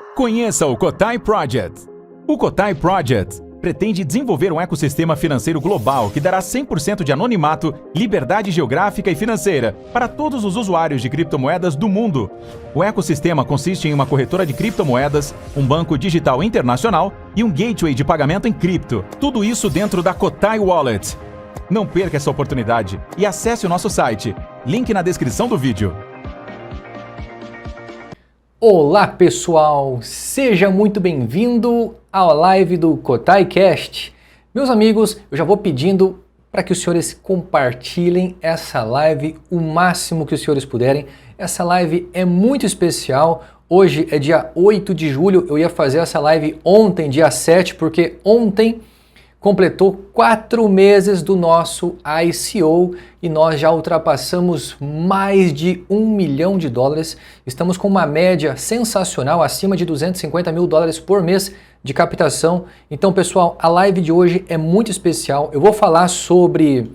Conheça o Cotai Project. O Cotai Project pretende desenvolver um ecossistema financeiro global que dará 100% de anonimato, liberdade geográfica e financeira para todos os usuários de criptomoedas do mundo. O ecossistema consiste em uma corretora de criptomoedas, um banco digital internacional e um gateway de pagamento em cripto. Tudo isso dentro da Cotai Wallet. Não perca essa oportunidade e acesse o nosso site. Link na descrição do vídeo. Olá pessoal, seja muito bem-vindo à live do Cotai Cast. Meus amigos, eu já vou pedindo para que os senhores compartilhem essa live o máximo que os senhores puderem. Essa live é muito especial. Hoje é dia 8 de julho, eu ia fazer essa live ontem, dia 7, porque ontem completou 4 meses do nosso ICO e nós já ultrapassamos mais de $1 milhão. Estamos com uma média sensacional, acima de $250 mil por mês de captação. Então, pessoal, a live de hoje é muito especial. Eu vou falar sobre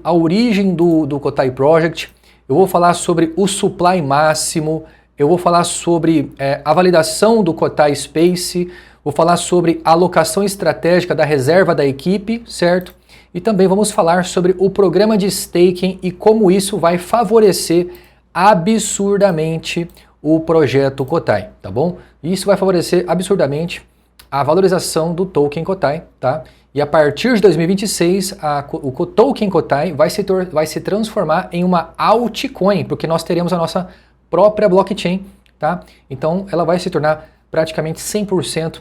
a origem do Cotai Project, eu vou falar sobre o supply máximo, eu vou falar sobre a validação do Cotai Space, vou falar sobre a alocação estratégica da reserva da equipe, certo? E também vamos falar sobre o programa de staking e como isso vai favorecer absurdamente o projeto Cotai, tá bom? Isso vai favorecer absurdamente a valorização do token Cotai, tá? E a partir de 2026, o token Cotai vai se transformar em uma altcoin, porque nós teremos a nossa própria blockchain, tá? Então ela vai se tornar praticamente 100%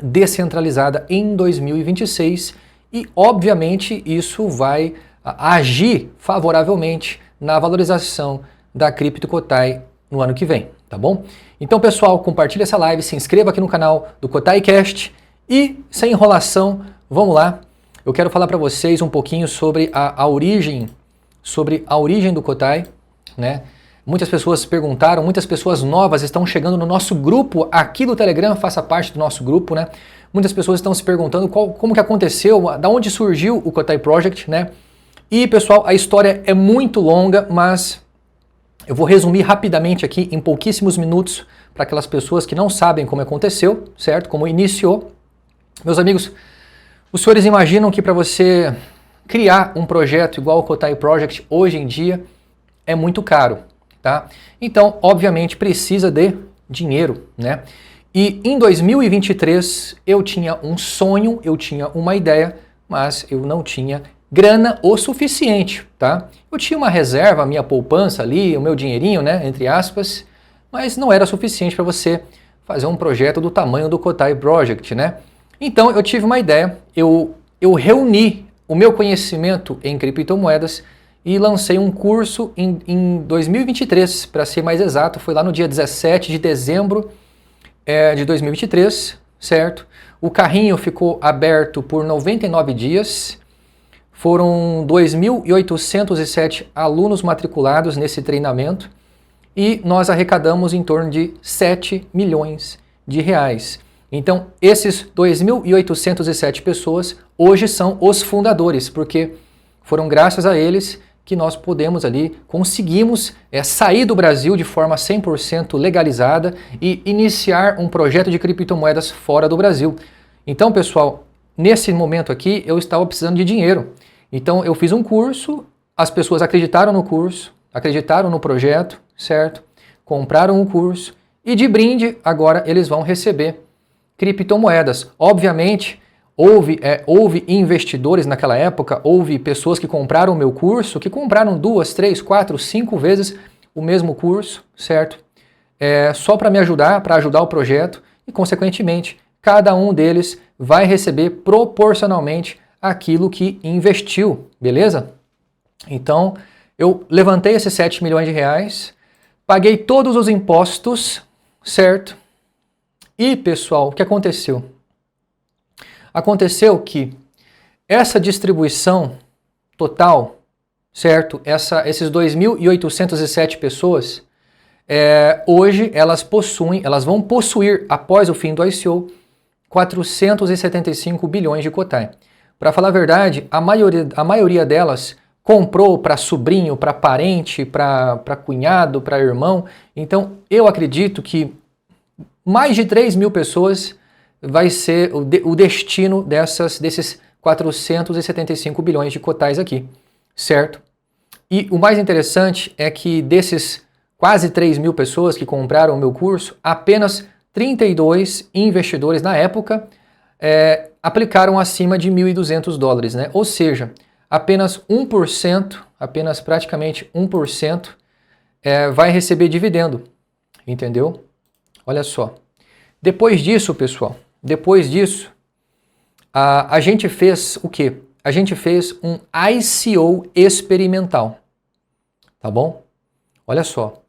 descentralizada em 2026 e, obviamente, isso vai agir favoravelmente na valorização da Cripto Cotai no ano que vem, tá bom? Então, pessoal, compartilhe essa live, se inscreva aqui no canal do Cotai Cast e, sem enrolação, vamos lá. Eu quero falar para vocês um pouquinho sobre a origem do Cotai, né? Muitas pessoas perguntaram, muitas pessoas novas estão chegando no nosso grupo aqui do Telegram, faça parte do nosso grupo, né? Muitas pessoas estão se perguntando como que aconteceu, da onde surgiu o Cotai Project, né? E, pessoal, a história é muito longa, mas eu vou resumir rapidamente aqui em pouquíssimos minutos para aquelas pessoas que não sabem como aconteceu, certo? Como iniciou. Meus amigos, os senhores imaginam que para você criar um projeto igual o Cotai Project hoje em dia é muito caro. Tá? Então, obviamente, precisa de dinheiro, né? E em 2023 eu tinha um sonho, eu tinha uma ideia, mas eu não tinha grana o suficiente, tá? Eu tinha uma reserva, a minha poupança ali, o meu dinheirinho, né, entre aspas, mas não era suficiente para você fazer um projeto do tamanho do Cotai Project, né? Então eu tive uma ideia, eu reuni o meu conhecimento em criptomoedas e lancei um curso em 2023, para ser mais exato, foi lá no dia 17 de dezembro de 2023, certo? O carrinho ficou aberto por 99 dias, foram 2.807 alunos matriculados nesse treinamento e nós arrecadamos em torno de 7 milhões de reais. Então, esses 2.807 pessoas hoje são os fundadores, porque foram graças a eles que nós conseguimos sair do Brasil de forma 100% legalizada e iniciar um projeto de criptomoedas fora do Brasil. Então, pessoal, nesse momento aqui eu estava precisando de dinheiro. Então eu fiz um curso, as pessoas acreditaram no curso, acreditaram no projeto, certo? Compraram o curso e de brinde agora eles vão receber criptomoedas. Obviamente, houve investidores naquela época, houve pessoas que compraram o meu curso, que compraram 2, 3, 4, 5 vezes o mesmo curso, certo? Só para me ajudar, para ajudar o projeto e, consequentemente, cada um deles vai receber proporcionalmente aquilo que investiu, beleza? Então, eu levantei esses 7 milhões de reais, paguei todos os impostos, certo? E, pessoal, o que aconteceu? Aconteceu que essa distribuição total, certo? Esses 2.807 pessoas, hoje elas vão possuir, após o fim do ICO, 475 bilhões de Cotai. Para falar a verdade, a maioria delas comprou para sobrinho, para parente, para cunhado, para irmão. Então, eu acredito que mais de 3 mil pessoas vai ser o destino desses 475 bilhões de cotais aqui, certo? E o mais interessante é que desses quase 3 mil pessoas que compraram o meu curso, apenas 32 investidores na época aplicaram acima de $1.200, né? Ou seja, apenas 1%, apenas praticamente 1% vai receber dividendo, entendeu? Olha só. Depois disso, pessoal, a gente fez o quê? A gente fez um ICO experimental, tá bom? Olha só.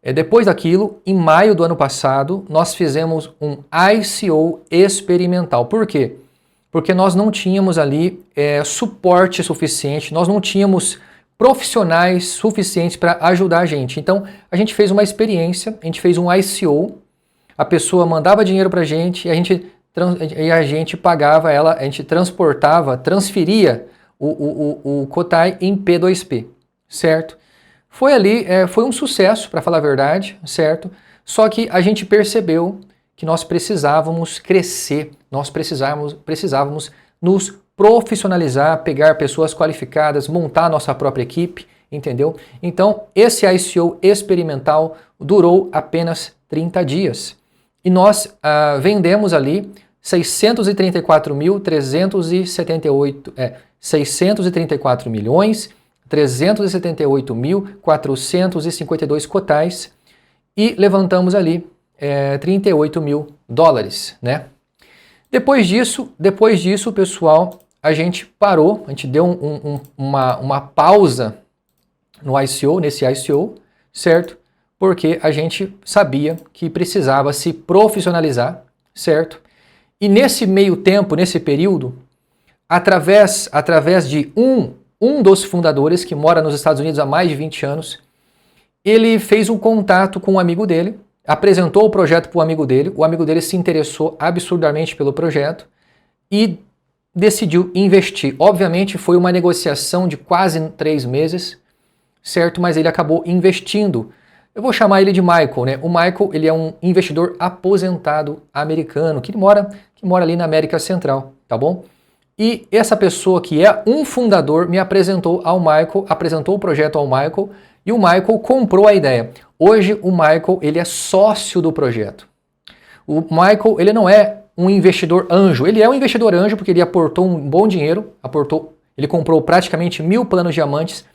Depois daquilo, em maio do ano passado, nós fizemos um ICO experimental. Por quê? Porque nós não tínhamos ali suporte suficiente, nós não tínhamos profissionais suficientes para ajudar a gente. Então, a gente fez uma experiência, a gente fez um ICO, a pessoa mandava dinheiro para a gente e a gente pagava ela, a gente transferia o Kotai em P2P, certo? Foi ali, foi um sucesso, para falar a verdade, certo? Só que a gente percebeu que nós precisávamos crescer, nós precisávamos nos profissionalizar, pegar pessoas qualificadas, montar nossa própria equipe, entendeu? Então, esse ICO experimental durou apenas 30 dias. E nós vendemos ali 634 milhões 378.452 cotais e levantamos ali $38 mil, né? Depois disso, pessoal, a gente parou, a gente deu uma pausa nesse ICO, certo? Porque a gente sabia que precisava se profissionalizar, certo? E nesse meio tempo, nesse período, através de um dos fundadores, que mora nos Estados Unidos há mais de 20 anos, ele fez um contato com um amigo dele, apresentou o projeto para o amigo dele se interessou absurdamente pelo projeto e decidiu investir. Obviamente foi uma negociação de quase 3 meses, certo? Mas ele acabou investindo. Eu vou chamar ele de Michael, né? O Michael, ele é um investidor aposentado americano, que mora ali na América Central, tá bom? E essa pessoa que é um fundador me apresentou ao Michael, apresentou o projeto ao Michael e o Michael comprou a ideia. Hoje o Michael, ele é sócio do projeto. O Michael, ele não é um investidor anjo, ele é um investidor anjo porque ele aportou um bom dinheiro, ele comprou praticamente 1.000 planos diamantes,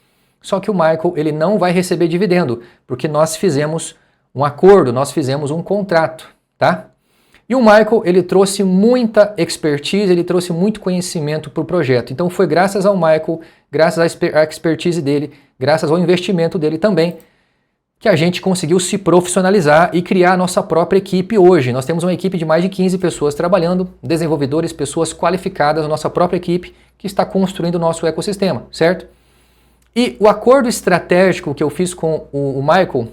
só que o Michael, ele não vai receber dividendo, porque nós fizemos um acordo, nós fizemos um contrato, tá? E o Michael, ele trouxe muita expertise, ele trouxe muito conhecimento para o projeto. Então foi graças ao Michael, graças à expertise dele, graças ao investimento dele também, que a gente conseguiu se profissionalizar e criar a nossa própria equipe hoje. Nós temos uma equipe de mais de 15 pessoas trabalhando, desenvolvedores, pessoas qualificadas, a nossa própria equipe que está construindo o nosso ecossistema, certo? E o acordo estratégico que eu fiz com o Michael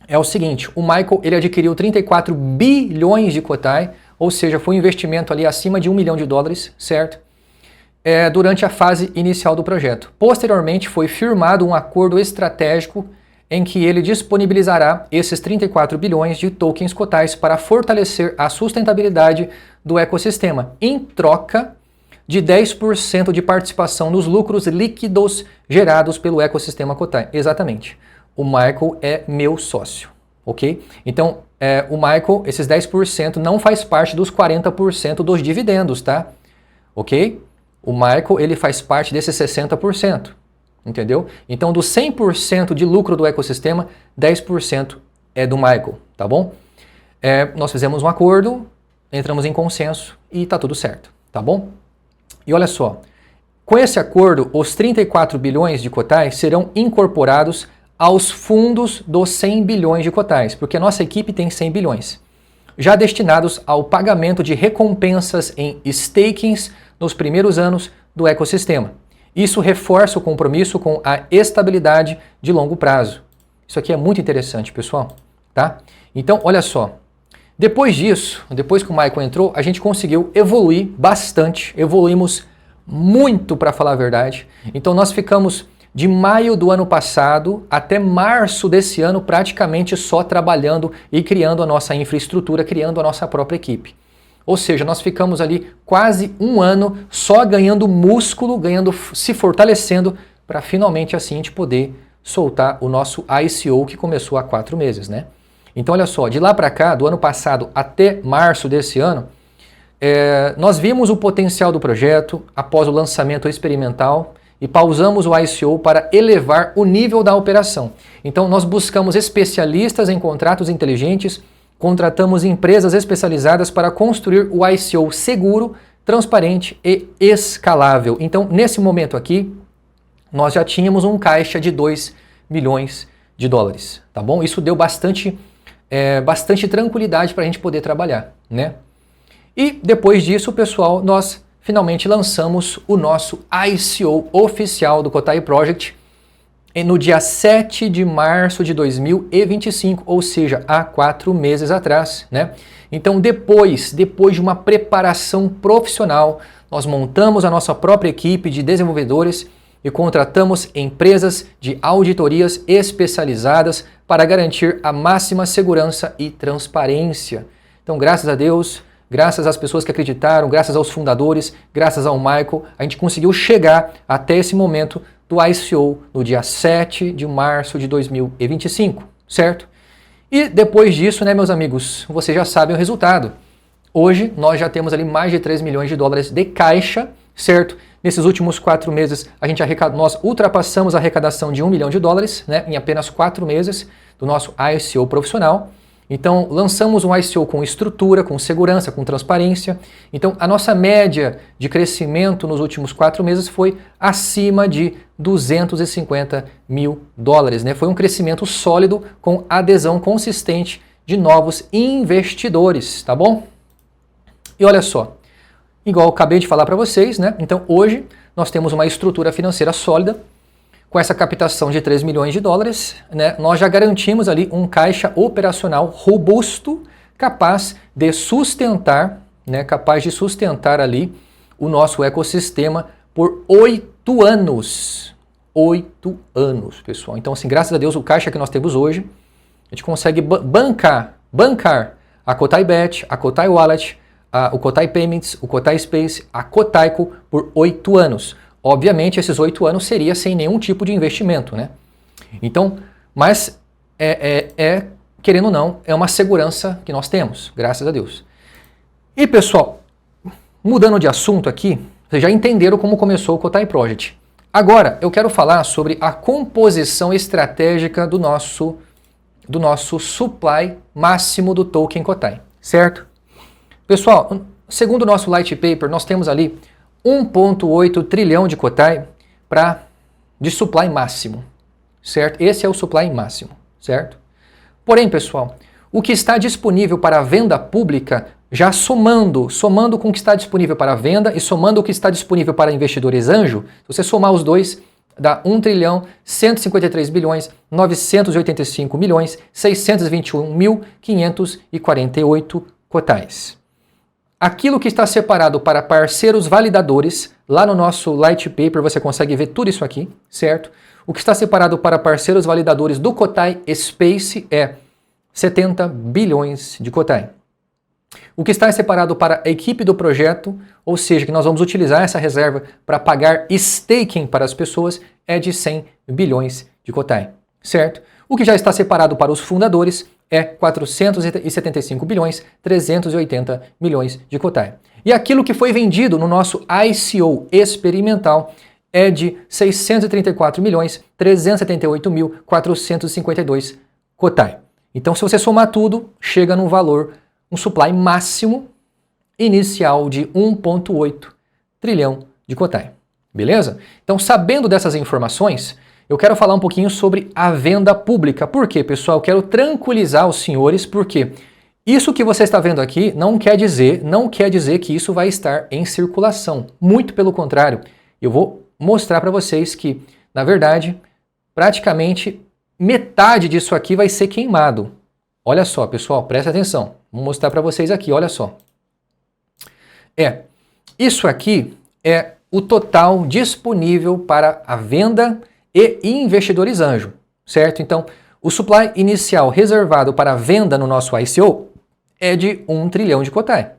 é o seguinte: o Michael, ele adquiriu 34 bilhões de Kotai, ou seja, foi um investimento ali acima de $1 milhão, certo? Durante a fase inicial do projeto. Posteriormente foi firmado um acordo estratégico em que ele disponibilizará esses 34 bilhões de tokens Kotais para fortalecer a sustentabilidade do ecossistema, em troca de 10% de participação nos lucros líquidos gerados pelo ecossistema Kotai. Exatamente. O Michael é meu sócio, ok? Então, o Michael, esses 10% não faz parte dos 40% dos dividendos, tá? Ok? O Michael, ele faz parte desses 60%, entendeu? Então, dos 100% de lucro do ecossistema, 10% é do Michael, tá bom? Nós fizemos um acordo, entramos em consenso e tá tudo certo, tá bom? E olha só, com esse acordo, os 34 bilhões de Kotais serão incorporados aos fundos dos 100 bilhões de Kotais, porque a nossa equipe tem 100 bilhões, já destinados ao pagamento de recompensas em stakings nos primeiros anos do ecossistema. Isso reforça o compromisso com a estabilidade de longo prazo. Isso aqui é muito interessante, pessoal, tá? Então, olha só, depois disso, depois que o Michael entrou, a gente conseguiu evoluir bastante, evoluímos muito, para falar a verdade. Então nós ficamos de maio do ano passado até março desse ano praticamente só trabalhando e criando a nossa infraestrutura, criando a nossa própria equipe. Ou seja, nós ficamos ali quase um ano só ganhando músculo, se fortalecendo para finalmente assim a gente poder soltar o nosso ICO que começou há 4 meses, né? Então olha só, de lá para cá, do ano passado até março desse ano, nós vimos o potencial do projeto após o lançamento experimental e pausamos o ICO para elevar o nível da operação. Então nós buscamos especialistas em contratos inteligentes, contratamos empresas especializadas para construir o ICO seguro, transparente e escalável. Então nesse momento aqui, nós já tínhamos um caixa de 2 milhões de dólares, tá bom? Isso deu bastante tranquilidade para a gente poder trabalhar, né? E depois disso, pessoal, nós finalmente lançamos o nosso ICO oficial do Cotai Project no dia 7 de março de 2025, ou seja, há 4 meses atrás, né? Então, depois de uma preparação profissional, nós montamos a nossa própria equipe de desenvolvedores e contratamos empresas de auditorias especializadas para garantir a máxima segurança e transparência. Então, graças a Deus, graças às pessoas que acreditaram, graças aos fundadores, graças ao Michael, a gente conseguiu chegar até esse momento do ICO no dia 7 de março de 2025, certo? E depois disso, né, meus amigos, vocês já sabem o resultado. Hoje nós já temos ali mais de 3 milhões de dólares de caixa, certo? Nesses últimos 4 meses, nós ultrapassamos a arrecadação de 1 milhão de dólares, né, em apenas 4 meses do nosso ICO profissional. Então, lançamos um ICO com estrutura, com segurança, com transparência. Então, a nossa média de crescimento nos últimos 4 meses foi acima de 250 mil dólares, né? Foi um crescimento sólido com adesão consistente de novos investidores, tá bom? E olha só, igual eu acabei de falar para vocês, né? Então, hoje nós temos uma estrutura financeira sólida. Com essa captação de 3 milhões de dólares, né, nós já garantimos ali um caixa operacional robusto, capaz de sustentar ali o nosso ecossistema por 8 anos. 8 anos, pessoal. Então, assim, graças a Deus, o caixa que nós temos hoje, a gente consegue bancar a Cotai Bet, a Cotai Wallet, o Cotai Payments, o Cotai Space, a Cotaico por 8 anos. Obviamente, esses 8 anos seria sem nenhum tipo de investimento, né? Então, mas querendo ou não, é uma segurança que nós temos, graças a Deus. E pessoal, mudando de assunto aqui, vocês já entenderam como começou o Cotai Project. Agora, eu quero falar sobre a composição estratégica do nosso supply máximo do token Cotai, certo? Pessoal, segundo o nosso Light Paper, nós temos ali 1,8 trilhão de Cotai de supply máximo, certo? Esse é o supply máximo, certo? Porém, pessoal, o que está disponível para venda pública, já somando com o que está disponível para venda e somando o que está disponível para investidores anjo, se você somar os dois, dá 1 trilhão, 153 bilhões, 985 milhões, 621.548 Cotais. Aquilo que está separado para parceiros validadores, lá no nosso Light Paper você consegue ver tudo isso aqui, certo? O que está separado para parceiros validadores do Cotai Space é 70 bilhões de Cotai. O que está separado para a equipe do projeto, ou seja, que nós vamos utilizar essa reserva para pagar staking para as pessoas, é de 100 bilhões de Cotai, certo? O que já está separado para os fundadores é 475 bilhões, 380 milhões de Cotai. E aquilo que foi vendido no nosso ICO experimental é de 634 milhões, 378.452 Cotai. Então, se você somar tudo, chega num valor, um supply máximo inicial de 1,8 trilhão de Cotai. Beleza? Então, sabendo dessas informações, eu quero falar um pouquinho sobre a venda pública. Por quê, pessoal? Eu quero tranquilizar os senhores, porque isso que você está vendo aqui não quer dizer que isso vai estar em circulação. Muito pelo contrário, eu vou mostrar para vocês que, na verdade, praticamente metade disso aqui vai ser queimado. Olha só, pessoal, presta atenção. Vou mostrar para vocês aqui, olha só. Isso aqui é o total disponível para a venda e investidores anjo, certo? Então, o supply inicial reservado para venda no nosso ICO é de 1 trilhão de Cotai,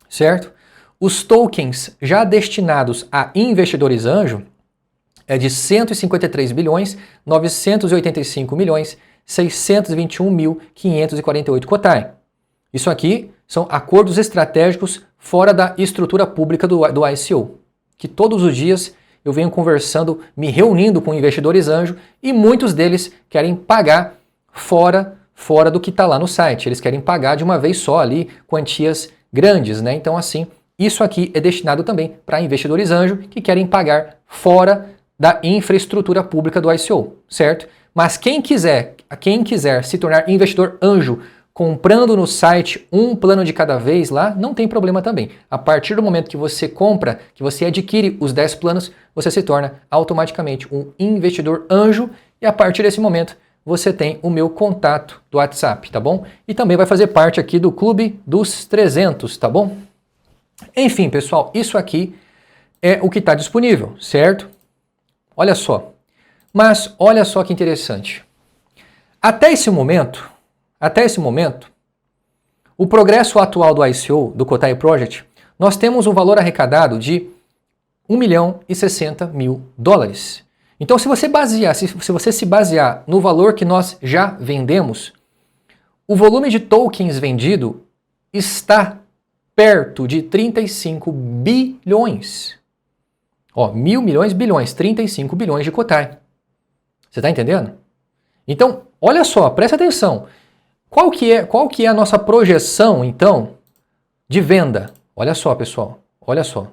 certo? Os tokens já destinados a investidores anjo é de 153 bilhões 985 milhões 621.548 Cotai. Isso aqui são acordos estratégicos fora da estrutura pública do ICO, que todos os dias eu venho conversando, me reunindo com investidores anjo e muitos deles querem pagar fora do que está lá no site. Eles querem pagar de uma vez só ali quantias grandes, né? Então assim, isso aqui é destinado também para investidores anjo que querem pagar fora da infraestrutura pública do ICO, certo? Mas quem quiser se tornar investidor anjo comprando no site um plano de cada vez lá, não tem problema também. A partir do momento que você compra, que você adquire os 10 planos, você se torna automaticamente um investidor anjo e a partir desse momento você tem o meu contato do WhatsApp, tá bom? E também vai fazer parte aqui do Clube dos 300, tá bom? Enfim, pessoal, isso aqui é o que está disponível, certo? Olha só. Mas olha só que interessante. Até esse momento, o progresso atual do ICO, do Cotai Project, nós temos um valor arrecadado de 1.060.000 dólares. Então, se você se basear no valor que nós já vendemos, o volume de tokens vendido está perto de 35 bilhões. Ó, 1.000 milhões, bilhões, 35 bilhões de Cotai. Você está entendendo? Então, olha só, presta atenção. Qual que é a nossa projeção, então, de venda? Olha só, pessoal, olha só.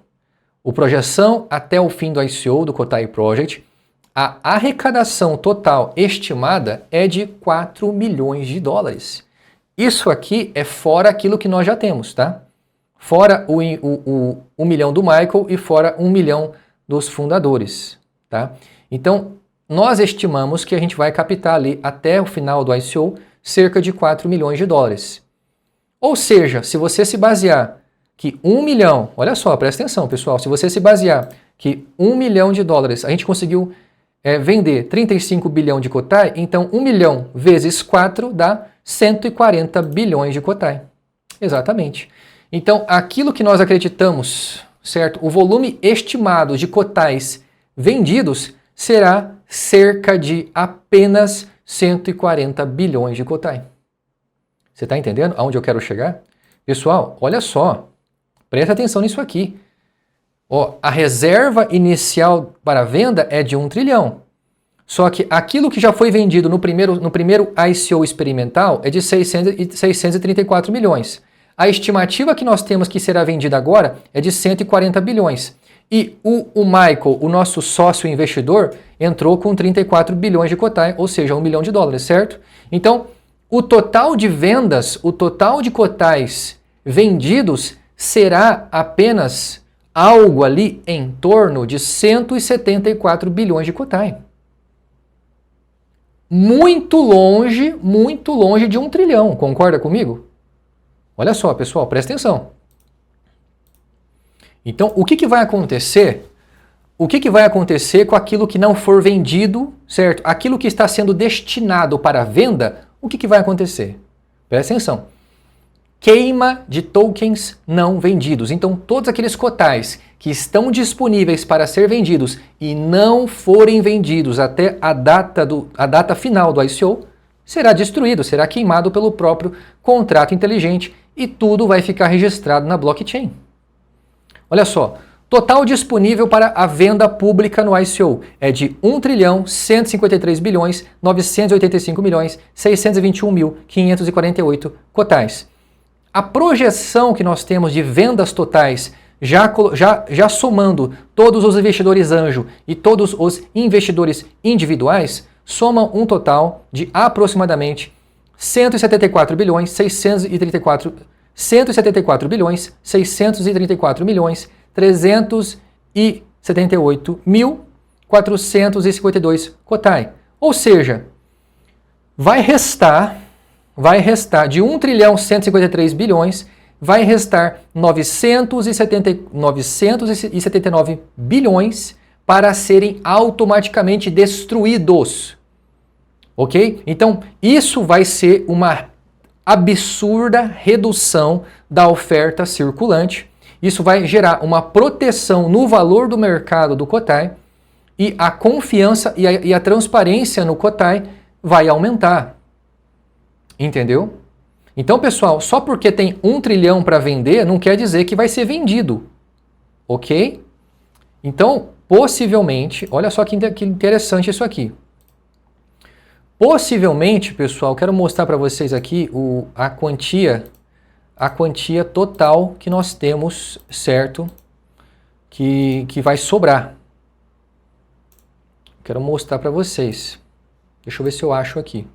O projeção até o fim do ICO do Cotai Project, a arrecadação total estimada é de 4 milhões de dólares. Isso aqui é fora aquilo que nós já temos, tá? Fora o 1 milhão do Michael e fora 1 milhão dos fundadores, tá? Então, nós estimamos que a gente vai captar ali até o final do ICO cerca de 4 milhões de dólares. Ou seja, se você se basear que 1 milhão, olha só, presta atenção pessoal, se você se basear que 1 milhão de dólares, a gente conseguiu vender 35 bilhão de Cotai, então 1 milhão vezes 4 dá 140 bilhões de Cotai. Exatamente. Então, aquilo que nós acreditamos, certo? O volume estimado de Cotais vendidos será cerca de apenas 140 bilhões de Cotai. Você está entendendo aonde eu quero chegar? Pessoal, olha só, presta atenção nisso aqui. Ó, a reserva inicial para venda é de 1 trilhão. Só que aquilo que já foi vendido no primeiro ICO experimental é de 634 milhões. A estimativa que nós temos que será vendida agora é de 140 bilhões. E o Michael, o nosso sócio investidor, entrou com 34 bilhões de Cotai, ou seja, 1 milhão de dólares, certo? Então, o total de vendas, o total de Cotais vendidos será apenas algo ali em torno de 174 bilhões de Cotai. Muito longe de 1 trilhão, concorda comigo? Olha só, pessoal, presta atenção. Então, o que vai acontecer? O que vai acontecer com aquilo que não for vendido, certo? Aquilo que está sendo destinado para venda, o que vai acontecer? Presta atenção. Queima de tokens não vendidos. Então, todos aqueles cotais que estão disponíveis para ser vendidos e não forem vendidos até a data final do ICO, será destruído, será queimado pelo próprio contrato inteligente e tudo vai ficar registrado na blockchain. Olha só, total disponível para a venda pública no ICO é de 1 trilhão 153 bilhões 985 milhões 621.548 cotais. A projeção que nós temos de vendas totais, já somando todos os investidores anjo e todos os investidores individuais, somam um total de aproximadamente 174 bilhões 634 milhões 378.452 cotai. Ou seja, vai restar de 1 trilhão 153 bilhões, vai restar 979 bilhões para serem automaticamente destruídos. Ok? Então, isso vai ser uma absurda redução da oferta circulante. Isso vai gerar uma proteção no valor do mercado do Cotai e a confiança e a transparência no Cotai vai aumentar. Entendeu? Então, pessoal, só porque tem 1 trilhão para vender, não quer dizer que vai ser vendido. Ok? Então, possivelmente, olha só que interessante isso aqui. Possivelmente, pessoal, quero mostrar para vocês aqui a quantia total que nós temos, certo? Que vai sobrar. Quero mostrar para vocês. Deixa eu ver se eu acho aqui.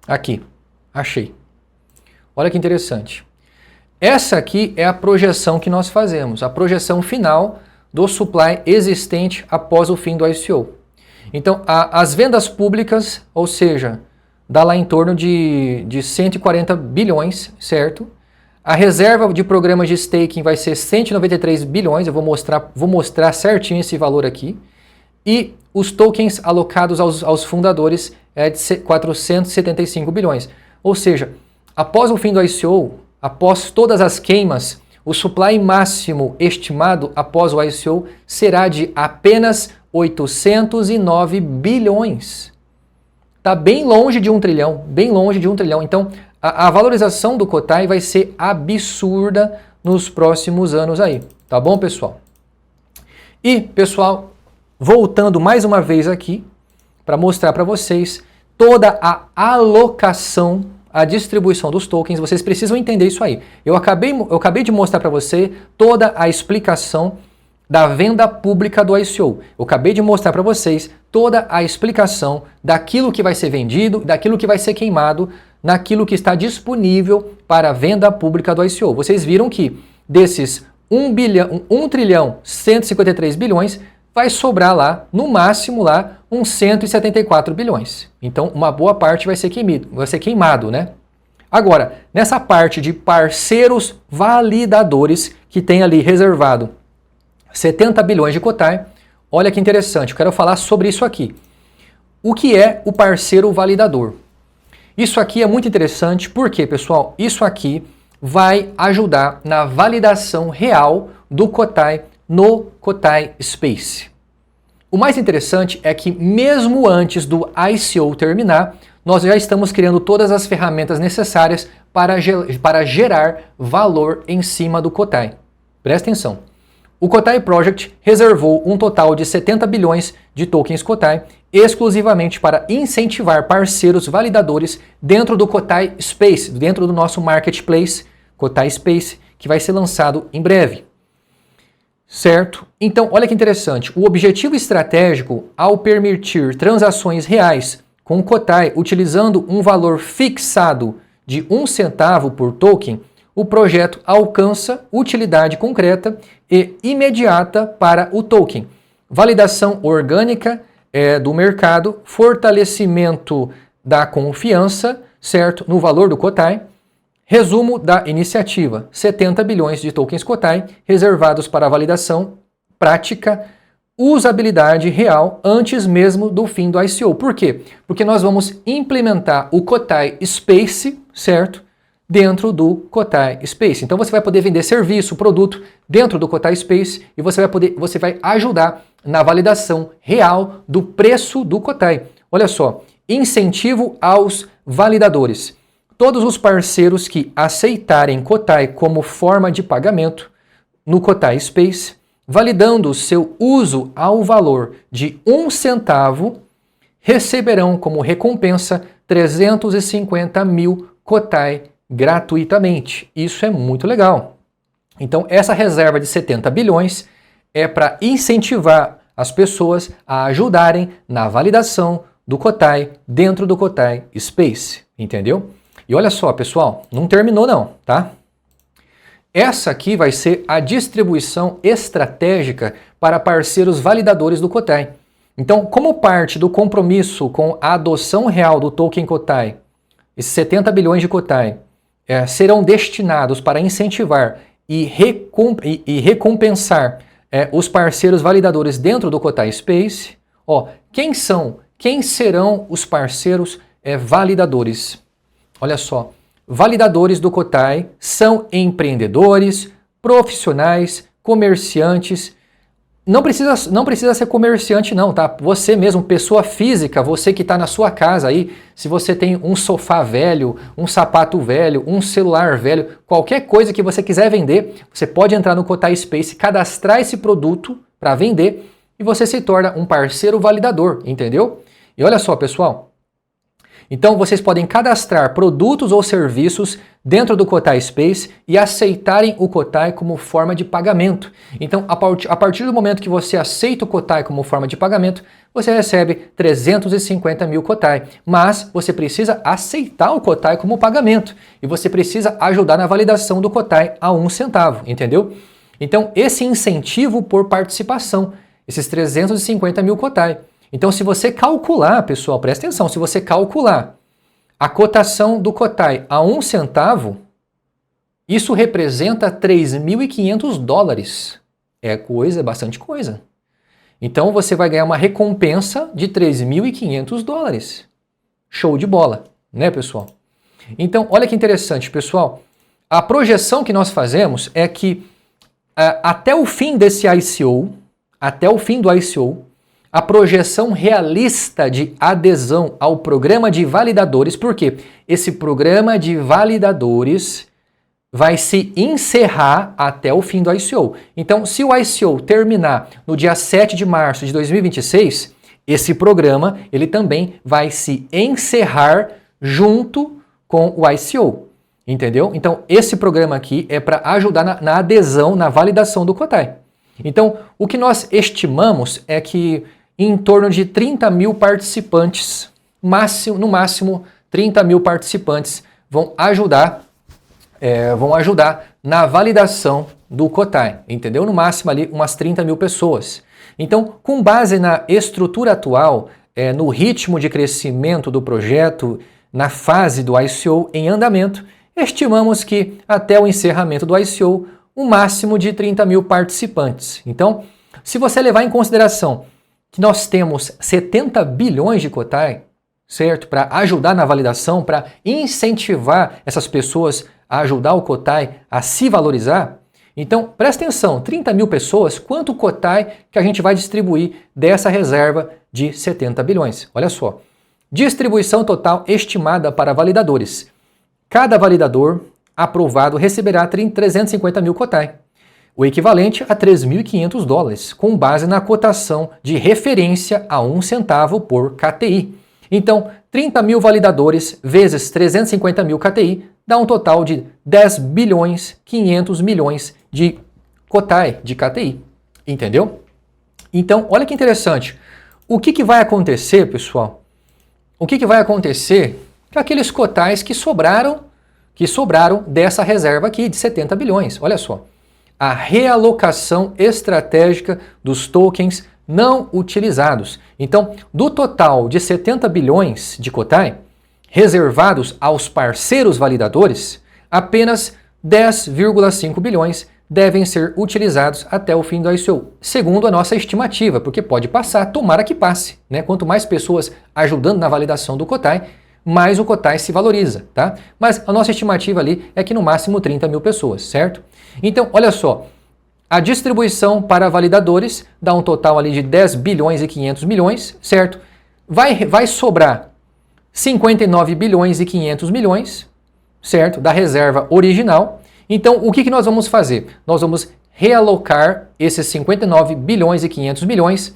Aqui, achei. Olha que interessante. Essa aqui é a projeção que nós fazemos, a projeção final do supply existente após o fim do ICO. Então, as vendas públicas, ou seja, dá lá em torno de 140 bilhões, certo? A reserva de programas de staking vai ser 193 bilhões, eu vou mostrar certinho esse valor aqui. E os tokens alocados aos fundadores é de 475 bilhões. Ou seja, após o fim do ICO, após todas as queimas, o supply máximo estimado após o ICO será de apenas 809 bilhões. Está bem longe de 1 trilhão, bem longe de 1 trilhão. Então, a valorização do Cotai vai ser absurda nos próximos anos aí. Tá bom, pessoal? E, pessoal, voltando mais uma vez aqui, para mostrar para vocês toda a alocação, a distribuição dos tokens, vocês precisam entender isso aí. Eu acabei de mostrar para você toda a explicação da venda pública do ICO. Eu acabei de mostrar para vocês toda a explicação daquilo que vai ser vendido, daquilo que vai ser queimado, naquilo que está disponível para a venda pública do ICO. Vocês viram que desses 1 trilhão 153 bilhões, vai sobrar lá, no máximo lá, uns 174 bilhões. Então, uma boa parte vai ser queimado, né? Agora, nessa parte de parceiros validadores, que tem ali reservado 70 bilhões de Cotai, olha que interessante, eu quero falar sobre isso aqui. O que é o parceiro validador? Isso aqui é muito interessante, porque, pessoal, isso aqui vai ajudar na validação real do Cotai no Cotai Space. O mais interessante é que mesmo antes do ICO terminar, nós já estamos criando todas as ferramentas necessárias para gerar valor em cima do Cotai. Presta atenção. O Cotai Project reservou um total de 70 bilhões de tokens Cotai exclusivamente para incentivar parceiros validadores dentro do Cotai Space, dentro do nosso marketplace Cotai Space, que vai ser lançado em breve. Certo? Então, olha que interessante. O objetivo estratégico, ao permitir transações reais com o Cotai utilizando um valor fixado de 1 centavo por token, o projeto alcança utilidade concreta e imediata para o token. Validação orgânica do mercado, fortalecimento da confiança, certo, no valor do Cotai. Resumo da iniciativa: 70 bilhões de tokens Cotai reservados para validação prática, usabilidade real antes mesmo do fim do ICO. Por quê? Porque nós vamos implementar o Cotai Space, certo? Dentro do Cotai Space. Então você vai poder vender serviço, produto dentro do Cotai Space e você vai ajudar na validação real do preço do Cotai. Olha só, incentivo aos validadores. Todos os parceiros que aceitarem Cotai como forma de pagamento no Cotai Space, validando seu uso ao valor de 1 centavo, receberão como recompensa 350 mil Cotai gratuitamente. Isso é muito legal. Então, essa reserva de 70 bilhões é para incentivar as pessoas a ajudarem na validação do Cotai dentro do Cotai Space. Entendeu? E olha só, pessoal, não terminou não, tá? Essa aqui vai ser a distribuição estratégica para parceiros validadores do Cotai. Então, como parte do compromisso com a adoção real do token Cotai, esses 70 bilhões de Cotai, serão destinados para incentivar e recompensar os parceiros validadores dentro do Cotai Space. Ó, quem serão os parceiros validadores? Olha só, validadores do Cotai são empreendedores, profissionais, comerciantes. Não precisa ser comerciante não, tá? Você mesmo, pessoa física, você que está na sua casa aí, se você tem um sofá velho, um sapato velho, um celular velho, qualquer coisa que você quiser vender, você pode entrar no Cotai Space, cadastrar esse produto para vender e você se torna um parceiro validador, entendeu? E olha só, pessoal, então vocês podem cadastrar produtos ou serviços dentro do Cotai Space e aceitarem o Cotai como forma de pagamento. Então, a partir do momento que você aceita o Cotai como forma de pagamento, você recebe 350 mil Cotai. Mas você precisa aceitar o Cotai como pagamento e você precisa ajudar na validação do Cotai a 1 centavo, entendeu? Então, esse incentivo por participação, esses 350 mil Cotai. Então, se você calcular, pessoal, presta atenção, se você calcular a cotação do Cotai a 1 centavo, isso representa 3.500 dólares. É bastante coisa. Então, você vai ganhar uma recompensa de 3.500 dólares. Show de bola, né, pessoal? Então, olha que interessante, pessoal. A projeção que nós fazemos é que até o fim desse ICO, até o fim do ICO, a projeção realista de adesão ao programa de validadores, porque esse programa de validadores vai se encerrar até o fim do ICO. Então, se o ICO terminar no dia 7 de março de 2026, esse programa ele também vai se encerrar junto com o ICO, entendeu? Então, esse programa aqui é para ajudar na adesão, na validação do Cotai. Então, o que nós estimamos é que em torno de 30 mil participantes, no máximo 30 mil participantes vão ajudar na validação do Cotai, entendeu? No máximo ali umas 30 mil pessoas. Então, com base na estrutura atual, no ritmo de crescimento do projeto, na fase do ICO em andamento, estimamos que até o encerramento do ICO, um máximo de 30 mil participantes. Então, se você levar em consideração que nós temos 70 bilhões de Cotai, certo? Para ajudar na validação, para incentivar essas pessoas a ajudar o Cotai a se valorizar. Então, presta atenção, 30 mil pessoas, quanto Cotai que a gente vai distribuir dessa reserva de 70 bilhões? Olha só, distribuição total estimada para validadores. Cada validador aprovado receberá 350 mil Cotai, o equivalente a 3.500 dólares, com base na cotação de referência a 1 centavo por KTI. Então, 30 mil validadores vezes 350 mil KTI dá um total de 10 bilhões 500 milhões de Cotai, de KTI. Entendeu? Então, olha que interessante. O que vai acontecer, pessoal? O que vai acontecer com aqueles Cotais que sobraram dessa reserva aqui de 70 bilhões? Olha só. A realocação estratégica dos tokens não utilizados. Então, do total de 70 bilhões de Cotai reservados aos parceiros validadores, apenas 10,5 bilhões devem ser utilizados até o fim do ICO, segundo a nossa estimativa, porque pode passar, tomara que passe, né? Quanto mais pessoas ajudando na validação do Cotai, mais o Cotai se valoriza, tá? Mas a nossa estimativa ali é que no máximo 30 mil pessoas, certo? Então, olha só, a distribuição para validadores dá um total ali de 10 bilhões e 500 milhões, certo? Vai sobrar 59 bilhões e 500 milhões, certo? Da reserva original. Então, o que nós vamos fazer? Nós vamos realocar esses 59 bilhões e 500 milhões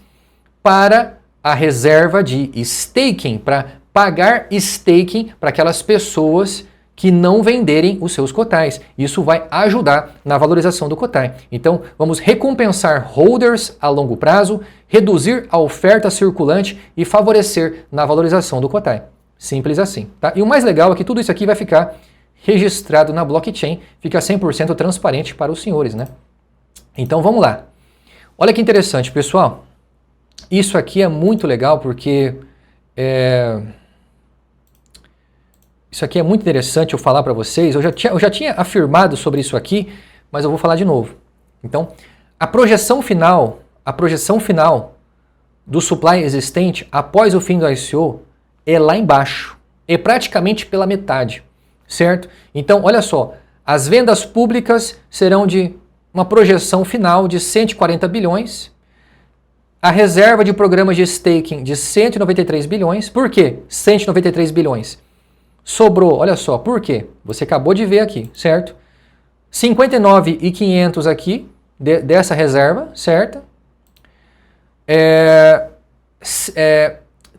para a reserva de staking, para pagar staking para aquelas pessoas que não venderem os seus cotais. Isso vai ajudar na valorização do Cotai. Então, vamos recompensar holders a longo prazo, reduzir a oferta circulante e favorecer na valorização do Cotai. Simples assim, tá? E o mais legal é que tudo isso aqui vai ficar registrado na blockchain, fica 100% transparente para os senhores, né? Então, vamos lá. Olha que interessante, pessoal. Isso aqui é muito legal porque isso aqui é muito interessante eu falar para vocês. Eu já tinha afirmado sobre isso aqui, mas eu vou falar de novo. Então, a projeção final do supply existente após o fim do ICO é lá embaixo. É praticamente pela metade, certo? Então, olha só, as vendas públicas serão de uma projeção final de 140 bilhões, a reserva de programas de staking de 193 bilhões. Por quê? 193 bilhões. Sobrou, olha só, por quê? Você acabou de ver aqui, certo? 59.500 aqui, dessa reserva, certo?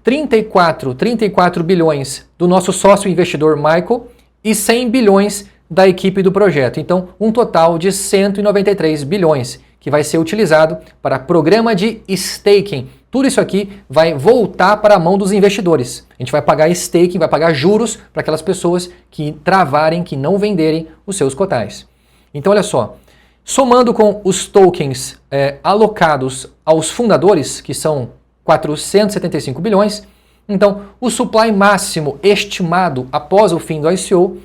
34 bilhões do nosso sócio investidor Michael e 100 bilhões da equipe do projeto. Então, um total de 193 bilhões que vai ser utilizado para programa de staking. Tudo isso aqui vai voltar para a mão dos investidores. A gente vai pagar staking, vai pagar juros para aquelas pessoas que travarem, que não venderem os seus cotais. Então, olha só, somando com os tokens alocados aos fundadores, que são 475 bilhões, então o supply máximo estimado após o fim do ICO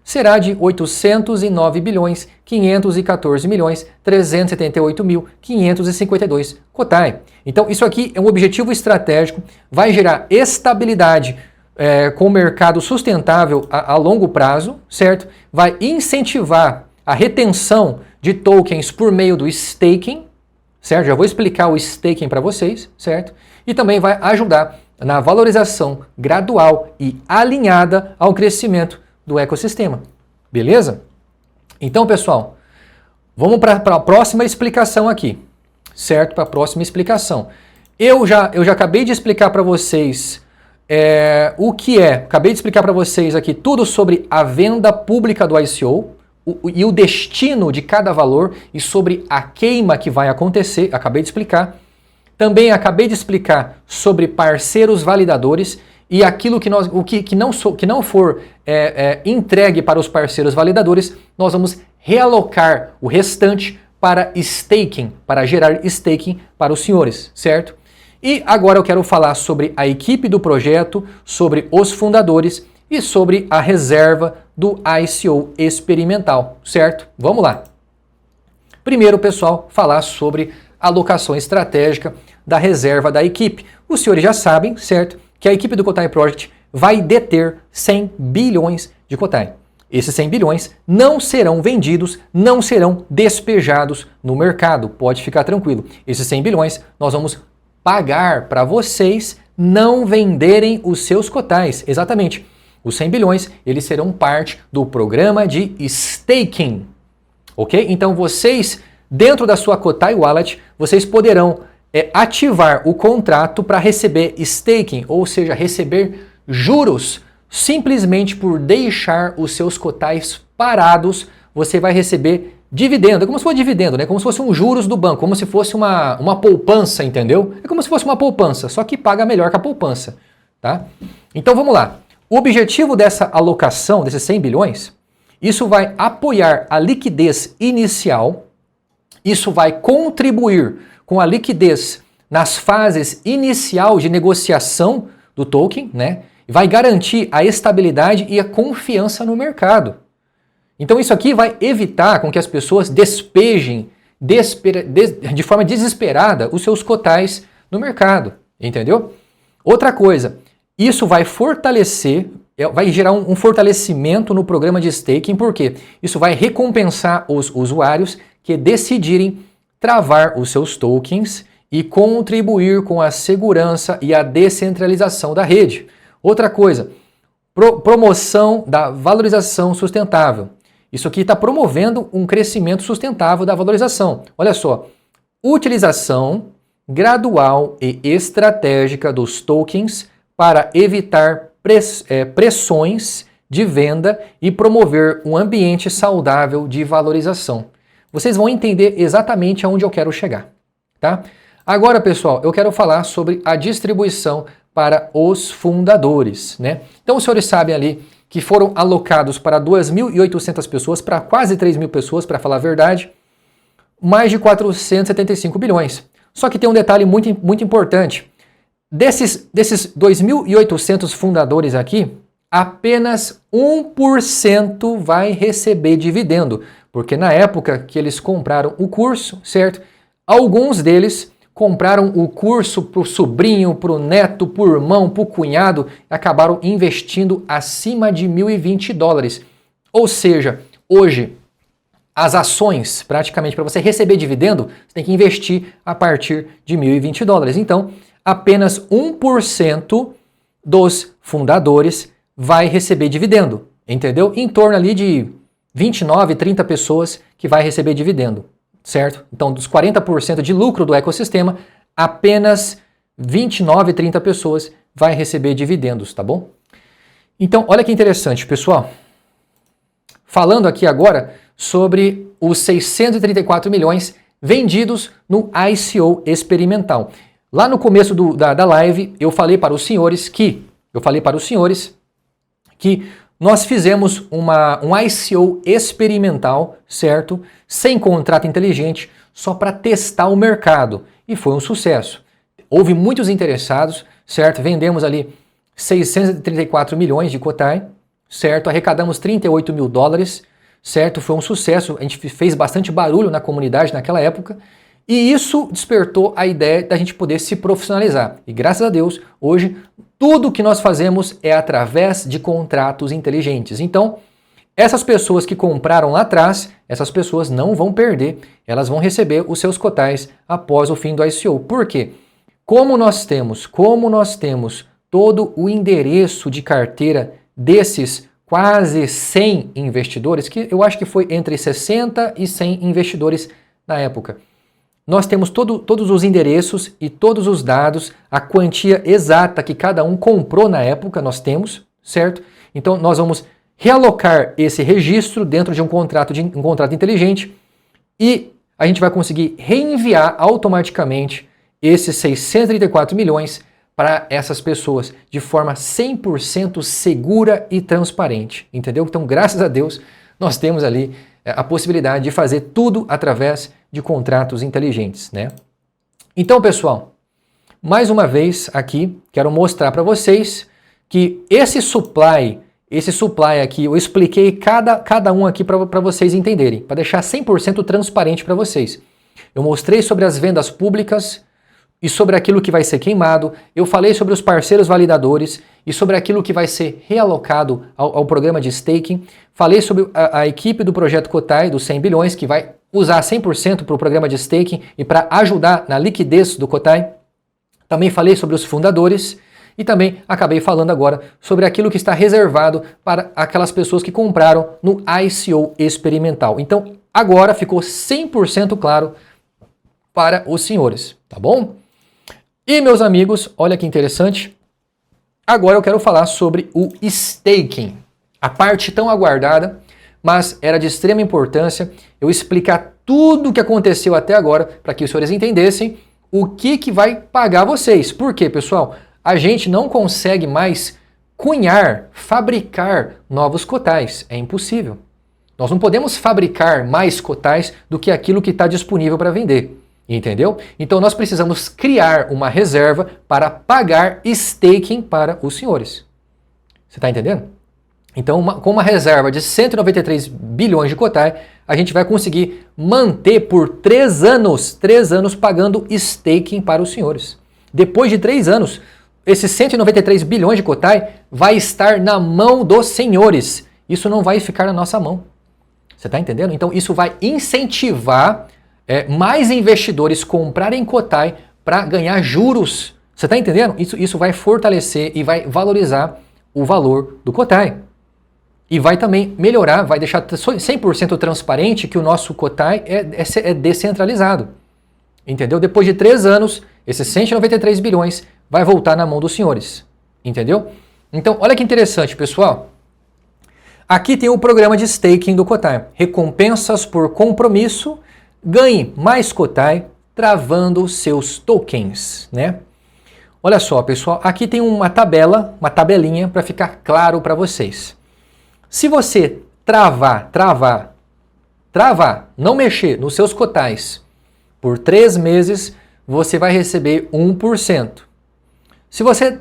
será de 809 bilhões 514 milhões 378 mil 552 kotai. Então isso aqui é um objetivo estratégico, vai gerar estabilidade com o mercado sustentável a longo prazo, certo? Vai incentivar a retenção de tokens por meio do staking, certo? Já vou explicar o staking para vocês, certo? E também vai ajudar na valorização gradual e alinhada ao crescimento do ecossistema. Beleza? Então, pessoal, vamos para a próxima explicação aqui, certo? Para a próxima explicação. Eu já acabei de explicar para vocês o que é. Acabei de explicar para vocês aqui tudo sobre a venda pública do ICO e o destino de cada valor e sobre a queima que vai acontecer. Acabei de explicar. Também acabei de explicar sobre parceiros validadores e aquilo que não for entregue para os parceiros validadores, nós vamos realocar o restante para staking, para gerar staking para os senhores, certo? E agora eu quero falar sobre a equipe do projeto, sobre os fundadores e sobre a reserva do ICO experimental, certo? Vamos lá. Primeiro, pessoal, falar sobre a alocação estratégica da reserva da equipe. Os senhores já sabem, certo, que a equipe do Kotai Project vai deter 100 bilhões de Kotai. Esses 100 bilhões não serão vendidos, não serão despejados no mercado, pode ficar tranquilo. Esses 100 bilhões nós vamos pagar para vocês não venderem os seus cotais. Exatamente. Os 100 bilhões, eles serão parte do programa de staking. Ok? Então vocês, dentro da sua Kotai Wallet, vocês poderão ativar o contrato para receber staking, ou seja, receber juros. Simplesmente por deixar os seus cotais parados, você vai receber dividendo. É como se fosse dividendo, né? Como se fosse um juros do banco, como se fosse uma poupança, entendeu? É como se fosse uma poupança, só que paga melhor que a poupança, tá? Então vamos lá. O objetivo dessa alocação, desses 100 bilhões, isso vai apoiar a liquidez inicial, isso vai contribuir com a liquidez nas fases inicial de negociação do token, né? Vai garantir a estabilidade e a confiança no mercado. Então isso aqui vai evitar com que as pessoas despejem de forma desesperada os seus cotais no mercado, entendeu? Outra coisa, isso vai fortalecer, vai gerar um fortalecimento no programa de staking, porque isso vai recompensar os usuários que decidirem travar os seus tokens e contribuir com a segurança e a descentralização da rede. Outra coisa, promoção da valorização sustentável. Isso aqui está promovendo um crescimento sustentável da valorização. Olha só, utilização gradual e estratégica dos tokens para evitar pressões de venda e promover um ambiente saudável de valorização. Vocês vão entender exatamente aonde eu quero chegar, tá? Agora, pessoal, eu quero falar sobre a distribuição para os fundadores, né? Então, os senhores sabem ali que foram alocados para 2.800 pessoas, para quase 3.000 pessoas, para falar a verdade, mais de 475 bilhões. Só que tem um detalhe muito importante. Desses 2.800 fundadores aqui, apenas 1% vai receber dividendo, porque na época que eles compraram o curso, certo? Alguns deles compraram o curso para o sobrinho, para o neto, para o irmão, para o cunhado, e acabaram investindo acima de $1.020. Ou seja, hoje, as ações, praticamente, para você receber dividendo, você tem que investir a partir de $1.020. Então, apenas 1% dos fundadores vai receber dividendo, entendeu? Em torno ali de 29, 30 pessoas que vai receber dividendo, certo? Então, dos 40% de lucro do ecossistema, apenas 29, 30 pessoas vai receber dividendos, tá bom? Então, olha que interessante, pessoal. Falando aqui agora sobre os 634 milhões vendidos no ICO experimental. Lá no começo da live, eu falei para os senhores que nós fizemos um ICO experimental, certo? Sem contrato inteligente, só para testar o mercado. E foi um sucesso. Houve muitos interessados, certo? Vendemos ali 634 milhões de Kotai, certo? Arrecadamos $38 mil, certo? Foi um sucesso. A gente fez bastante barulho na comunidade naquela época. E isso despertou a ideia da gente poder se profissionalizar. E graças a Deus, hoje, tudo que nós fazemos é através de contratos inteligentes. Então, essas pessoas que compraram lá atrás, essas pessoas não vão perder, elas vão receber os seus cotais após o fim do ICO. Por quê? Como nós temos todo o endereço de carteira desses quase 100 investidores, que eu acho que foi entre 60 e 100 investidores na época. Nós temos todos os endereços e todos os dados, a quantia exata que cada um comprou na época, nós temos, certo? Então nós vamos realocar esse registro dentro de um contrato inteligente e a gente vai conseguir reenviar automaticamente esses 634 milhões para essas pessoas de forma 100% segura e transparente, entendeu? Então, graças a Deus, nós temos ali a possibilidade de fazer tudo através de contratos inteligentes, né? Então, pessoal, mais uma vez aqui, quero mostrar para vocês que esse supply aqui, eu expliquei cada um aqui para vocês entenderem, para deixar 100% transparente para vocês. Eu mostrei sobre as vendas públicas e sobre aquilo que vai ser queimado, eu falei sobre os parceiros validadores e sobre aquilo que vai ser realocado ao programa de staking, falei sobre a equipe do projeto Kotai, dos 100 bilhões, que vai usar 100% para o programa de staking e para ajudar na liquidez do Kotai. Também falei sobre os fundadores e também acabei falando agora sobre aquilo que está reservado para aquelas pessoas que compraram no ICO experimental. Então, agora ficou 100% claro para os senhores, tá bom? E, meus amigos, olha que interessante, agora eu quero falar sobre o staking, a parte tão aguardada, mas era de extrema importância eu explicar tudo o que aconteceu até agora para que os senhores entendessem o que vai pagar vocês. Por quê, pessoal? A gente não consegue mais fabricar novos cotais, é impossível. Nós não podemos fabricar mais cotais do que aquilo que está disponível para vender. Entendeu? Então nós precisamos criar uma reserva para pagar staking para os senhores. Você está entendendo? Então, com uma reserva de 193 bilhões de Kotai, a gente vai conseguir manter por 3 anos pagando staking para os senhores. Depois de 3 anos, esses 193 bilhões de Kotai vai estar na mão dos senhores. Isso não vai ficar na nossa mão. Você está entendendo? Então isso vai incentivar mais investidores comprarem Kotai para ganhar juros. Você está entendendo? Isso vai fortalecer e vai valorizar o valor do Kotai. E vai também melhorar, vai deixar 100% transparente que o nosso Kotai é descentralizado. Entendeu? Depois de 3 anos, esses 193 bilhões vai voltar na mão dos senhores. Entendeu? Então, olha que interessante, pessoal. Aqui tem o programa de staking do Kotai. Recompensas por compromisso. Ganhe mais Kotai travando seus tokens, né? Olha só, pessoal, aqui tem uma tabelinha para ficar claro para vocês. Se você travar, não mexer nos seus Kotais por 3 meses, você vai receber 1%. Se você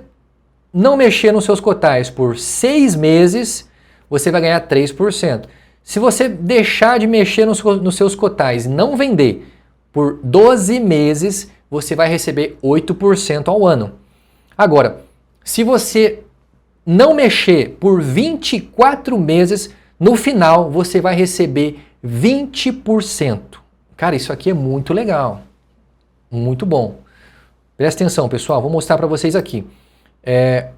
não mexer nos seus cotais por 6 meses, você vai ganhar 3%. Se você deixar de mexer nos seus cotais e não vender por 12 meses, você vai receber 8% ao ano. Agora, se você não mexer por 24 meses, no final você vai receber 20%. Cara, isso aqui é muito legal. Muito bom. Presta atenção, pessoal. Vou mostrar para vocês aqui.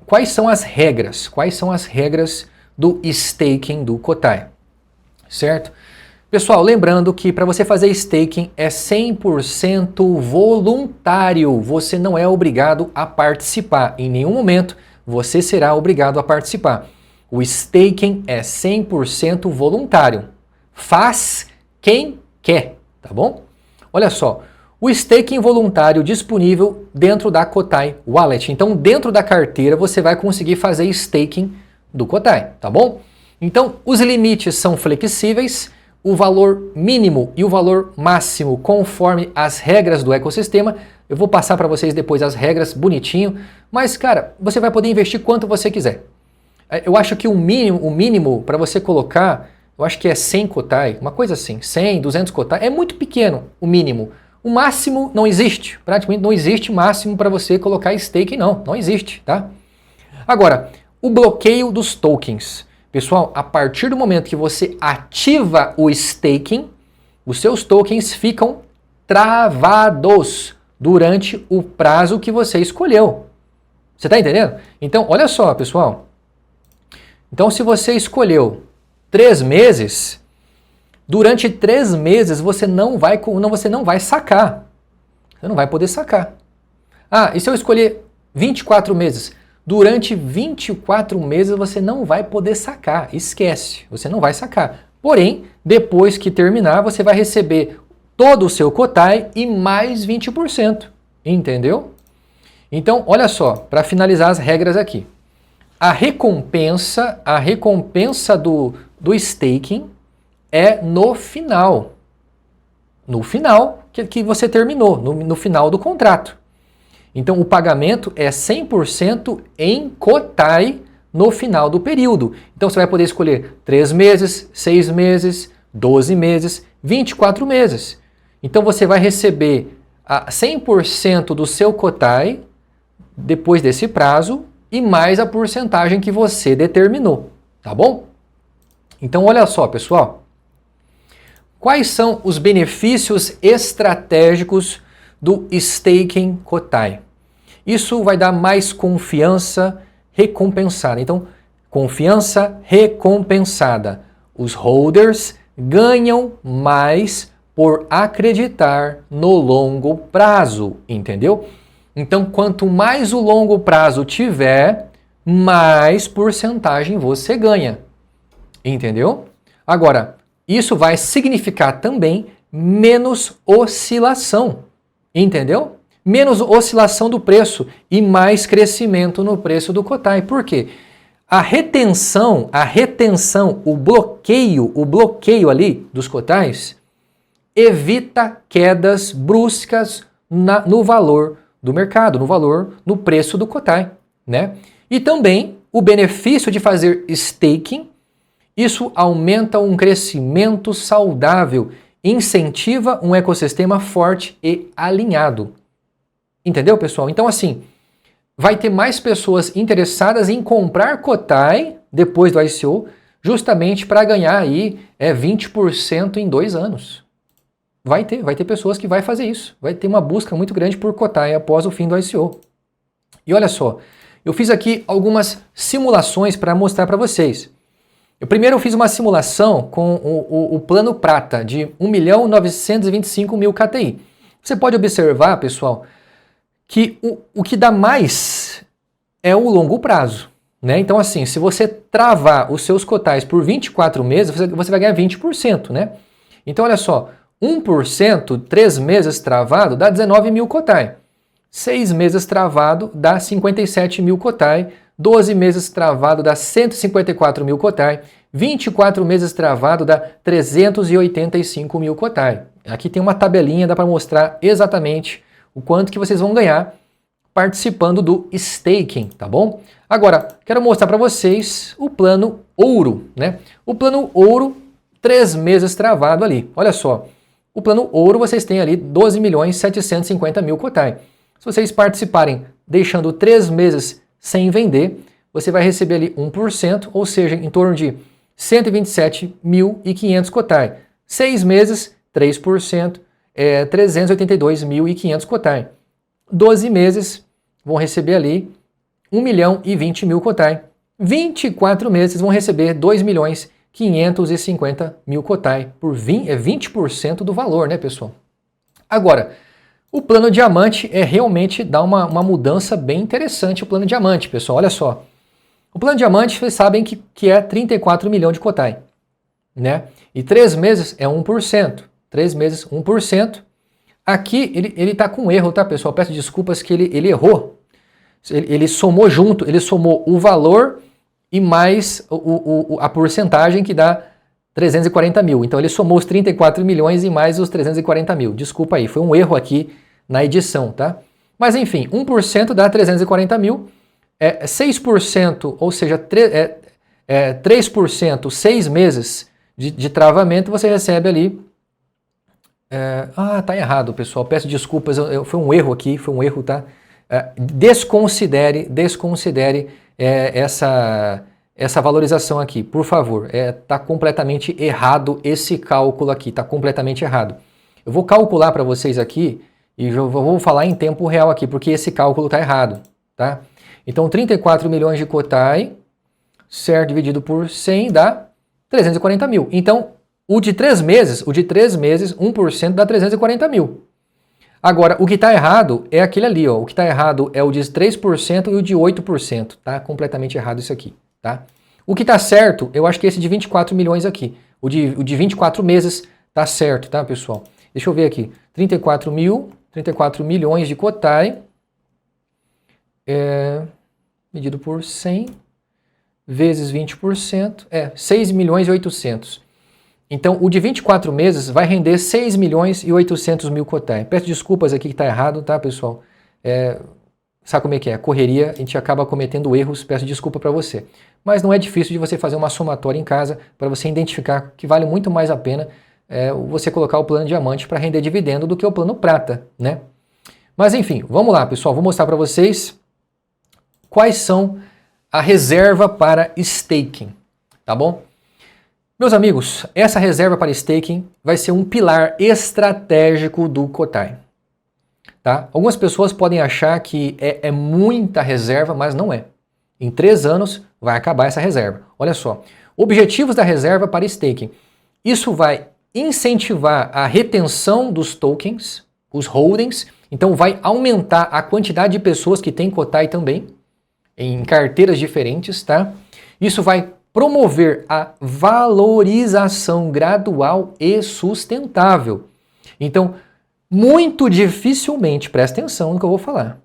Quais são as regras? Quais são as regras do staking do Kotai? Certo? Pessoal, lembrando que para você fazer staking é 100% voluntário. Você não é obrigado a participar. Em nenhum momento você será obrigado a participar. O staking é 100% voluntário. Faz quem quer, tá bom? Olha só, o staking voluntário disponível dentro da Kotai Wallet. Então, dentro da carteira você vai conseguir fazer staking do Kotai, tá bom? Então, os limites são flexíveis, o valor mínimo e o valor máximo conforme as regras do ecossistema. Eu vou passar para vocês depois as regras bonitinho, mas cara, você vai poder investir quanto você quiser. Eu acho que o mínimo para você colocar, eu acho que é 100 Kotai, uma coisa assim, 100, 200 Kotai, é muito pequeno o mínimo. O máximo não existe, praticamente não existe máximo para você colocar stake, não existe, tá? Agora, o bloqueio dos tokens. Pessoal, a partir do momento que você ativa o staking, os seus tokens ficam travados durante o prazo que você escolheu. Você está entendendo? Então, olha só, pessoal. Então, se você escolheu 3 meses, durante 3 meses você não vai sacar. Você não vai poder sacar. Ah, e se eu escolher 24 meses? Durante 24 meses você não vai poder sacar. Esquece, você não vai sacar. Porém, depois que terminar, você vai receber todo o seu Kotai e mais 20%. Entendeu? Então, olha só, para finalizar as regras aqui. A recompensa do staking é no final. No final que você terminou, no final do contrato. Então, o pagamento é 100% em Kotai no final do período. Então, você vai poder escolher 3 meses, 6 meses, 12 meses, 24 meses. Então, você vai receber 100% do seu Kotai depois desse prazo e mais a porcentagem que você determinou, tá bom? Então, olha só, pessoal. Quais são os benefícios estratégicos do staking Kotai? Isso vai dar mais confiança recompensada. Então, confiança recompensada. Os holders ganham mais por acreditar no longo prazo, entendeu? Então, quanto mais o longo prazo tiver, mais porcentagem você ganha, entendeu? Agora, isso vai significar também menos oscilação, entendeu? Menos oscilação do preço e mais crescimento no preço do Kotai. Por quê? A retenção, o bloqueio ali dos Kotais evita quedas bruscas no valor do mercado, no preço do Kotai, né? E também o benefício de fazer staking, isso aumenta um crescimento saudável, incentiva um ecossistema forte e alinhado. Entendeu, pessoal? Então, assim, vai ter mais pessoas interessadas em comprar Kotai depois do ICO, justamente para ganhar aí 20% em 2 anos. Vai ter pessoas que vai fazer isso. Vai ter uma busca muito grande por Kotai após o fim do ICO. E olha só, eu fiz aqui algumas simulações para mostrar para vocês. Primeiro eu fiz uma simulação com o plano prata de 1.925.000 KTI. Você pode observar, pessoal, que o que dá mais é o longo prazo, né? Então, assim, se você travar os seus cotais por 24 meses, você vai ganhar 20%, né? Então, olha só, 1%, 3 meses travado, dá 19.000 Kotai. 6 meses travado, dá 57.000 Kotai. 12 meses travado, dá 154.000 Kotai. 24 meses travado, dá 385.000 Kotai. Aqui tem uma tabelinha, dá para mostrar exatamente o quanto que vocês vão ganhar participando do staking, tá bom? Agora, quero mostrar para vocês o plano ouro, né? O plano ouro, 3 meses travado ali. Olha só, o plano ouro vocês têm ali 12.750.000 Kotai. Se vocês participarem deixando 3 meses sem vender, você vai receber ali 1%, ou seja, em torno de 127.500 Kotai. 6 meses, 3%, 382.500 Kotai. 12 meses vão receber ali 1.020.000 Kotai. 24 meses vão receber 2.550.000 Kotai, por 20% do valor, né, pessoal? Agora, o plano diamante realmente dá uma mudança bem interessante, o plano diamante, pessoal, olha só. O plano diamante, vocês sabem que é 34 milhões de Kotai, né? E 3 meses é 1%. 3 meses, 1%. Aqui ele está com erro, tá, pessoal? Peço desculpas que ele errou. Ele somou junto, ele somou o valor e mais a porcentagem que dá 340 mil. Então ele somou os 34 milhões e mais os 340 mil. Desculpa aí, foi um erro aqui na edição, tá? Mas enfim, 1% dá 340 mil, 6%, ou seja, 3%, 6 meses de travamento, você recebe ali... tá errado, pessoal, peço desculpas, foi um erro aqui, foi um erro, tá? Desconsidere essa valorização aqui, por favor. Tá completamente errado esse cálculo aqui, tá completamente errado. Eu vou calcular para vocês aqui e eu vou falar em tempo real aqui, porque esse cálculo tá errado, tá? Então 34 milhões de Kotai, certo, dividido por 100 dá 340 mil. Então o de 3 meses, 1% dá 340 mil. Agora, o que está errado é aquele ali, ó. O que está errado é o de 3% e o de 8%. Tá completamente errado isso aqui, tá? O que está certo, eu acho que esse de 24 milhões aqui. O de 24 meses tá certo, tá, pessoal? Deixa eu ver aqui. 34 milhões de Kotai, medido por 100, vezes 20%, 6 milhões e 800. Então, o de 24 meses vai render 6 milhões e 800 mil Kotai. Peço desculpas aqui que está errado, tá, pessoal? Sabe como é que é? Correria, a gente acaba cometendo erros, peço desculpa para você. Mas não é difícil de você fazer uma somatória em casa para você identificar que vale muito mais a pena você colocar o plano diamante para render dividendo do que o plano prata, né? Mas enfim, vamos lá, pessoal. Vou mostrar para vocês quais são a reserva para staking, tá bom? Meus amigos, essa reserva para staking vai ser um pilar estratégico do Kotai. Tá? Algumas pessoas podem achar que é muita reserva, mas não é. Em 3 anos vai acabar essa reserva. Olha só, objetivos da reserva para staking. Isso vai incentivar a retenção dos tokens, os holdings, então vai aumentar a quantidade de pessoas que têm Kotai também, em carteiras diferentes, tá? Isso vai promover a valorização gradual e sustentável. Então, muito dificilmente, presta atenção no que eu vou falar,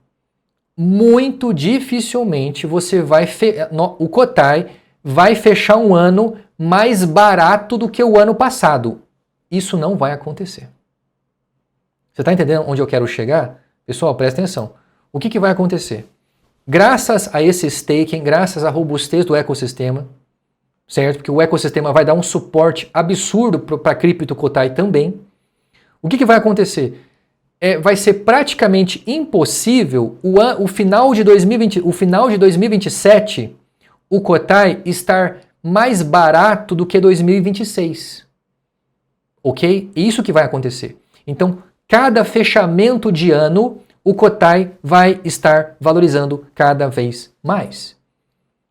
muito dificilmente o Kotai vai fechar um ano mais barato do que o ano passado. Isso não vai acontecer. Você está entendendo onde eu quero chegar? Pessoal, presta atenção. O que vai acontecer? Graças a esse staking, graças à robustez do ecossistema, certo? Porque o ecossistema vai dar um suporte absurdo para a cripto Kotai também. O que vai acontecer? Vai ser praticamente impossível o final de 2027 o Kotai estar mais barato do que 2026. Ok? Isso que vai acontecer. Então, cada fechamento de ano, o Kotai vai estar valorizando cada vez mais.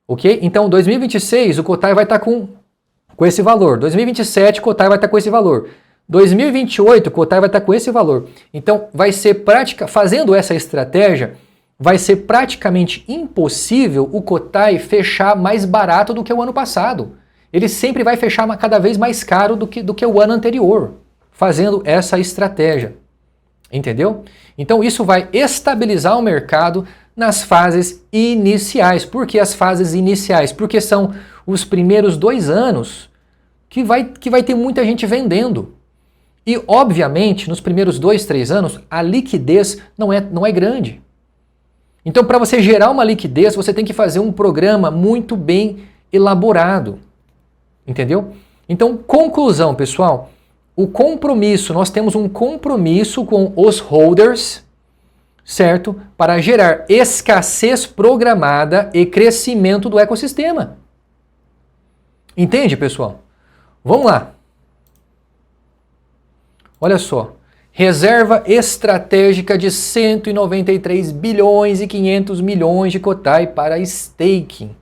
Ok? Então, 2026, o Kotai vai estar com esse valor. 2027, o Kotai vai estar com esse valor. 2028, o Kotai vai estar com esse valor. Então, vai ser fazendo essa estratégia, vai ser praticamente impossível o Kotai fechar mais barato do que o ano passado. Ele sempre vai fechar cada vez mais caro do que o ano anterior, fazendo essa estratégia. Entendeu? Então, isso vai estabilizar o mercado nas fases iniciais. Por que as fases iniciais? Porque são os primeiros 2 anos que vai ter muita gente vendendo. E, obviamente, nos primeiros 2, 3 anos, a liquidez não é grande. Então, para você gerar uma liquidez, você tem que fazer um programa muito bem elaborado. Entendeu? Então, conclusão, pessoal. O compromisso, nós temos um compromisso com os holders, certo? Para gerar escassez programada e crescimento do ecossistema. Entende, pessoal? Vamos lá. Olha só. Reserva estratégica de 193 bilhões e 500 milhões de Kotai para staking.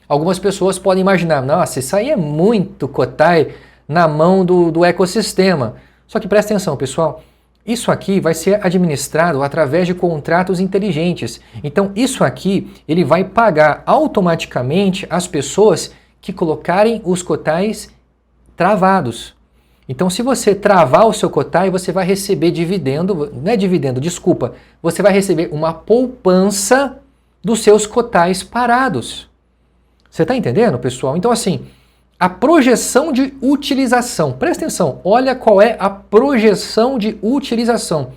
Algumas pessoas podem imaginar, nossa, isso aí é muito Kotai na mão do ecossistema. Só que presta atenção, pessoal. Isso aqui vai ser administrado através de contratos inteligentes. Então, isso aqui, ele vai pagar automaticamente as pessoas que colocarem os Kotais travados. Então, se você travar o seu Kotai, você vai receber dividendo, não é dividendo, desculpa, você vai receber uma poupança dos seus Kotais parados. Você está entendendo, pessoal? Então, assim, a projeção de utilização, presta atenção, olha qual é a projeção de utilização.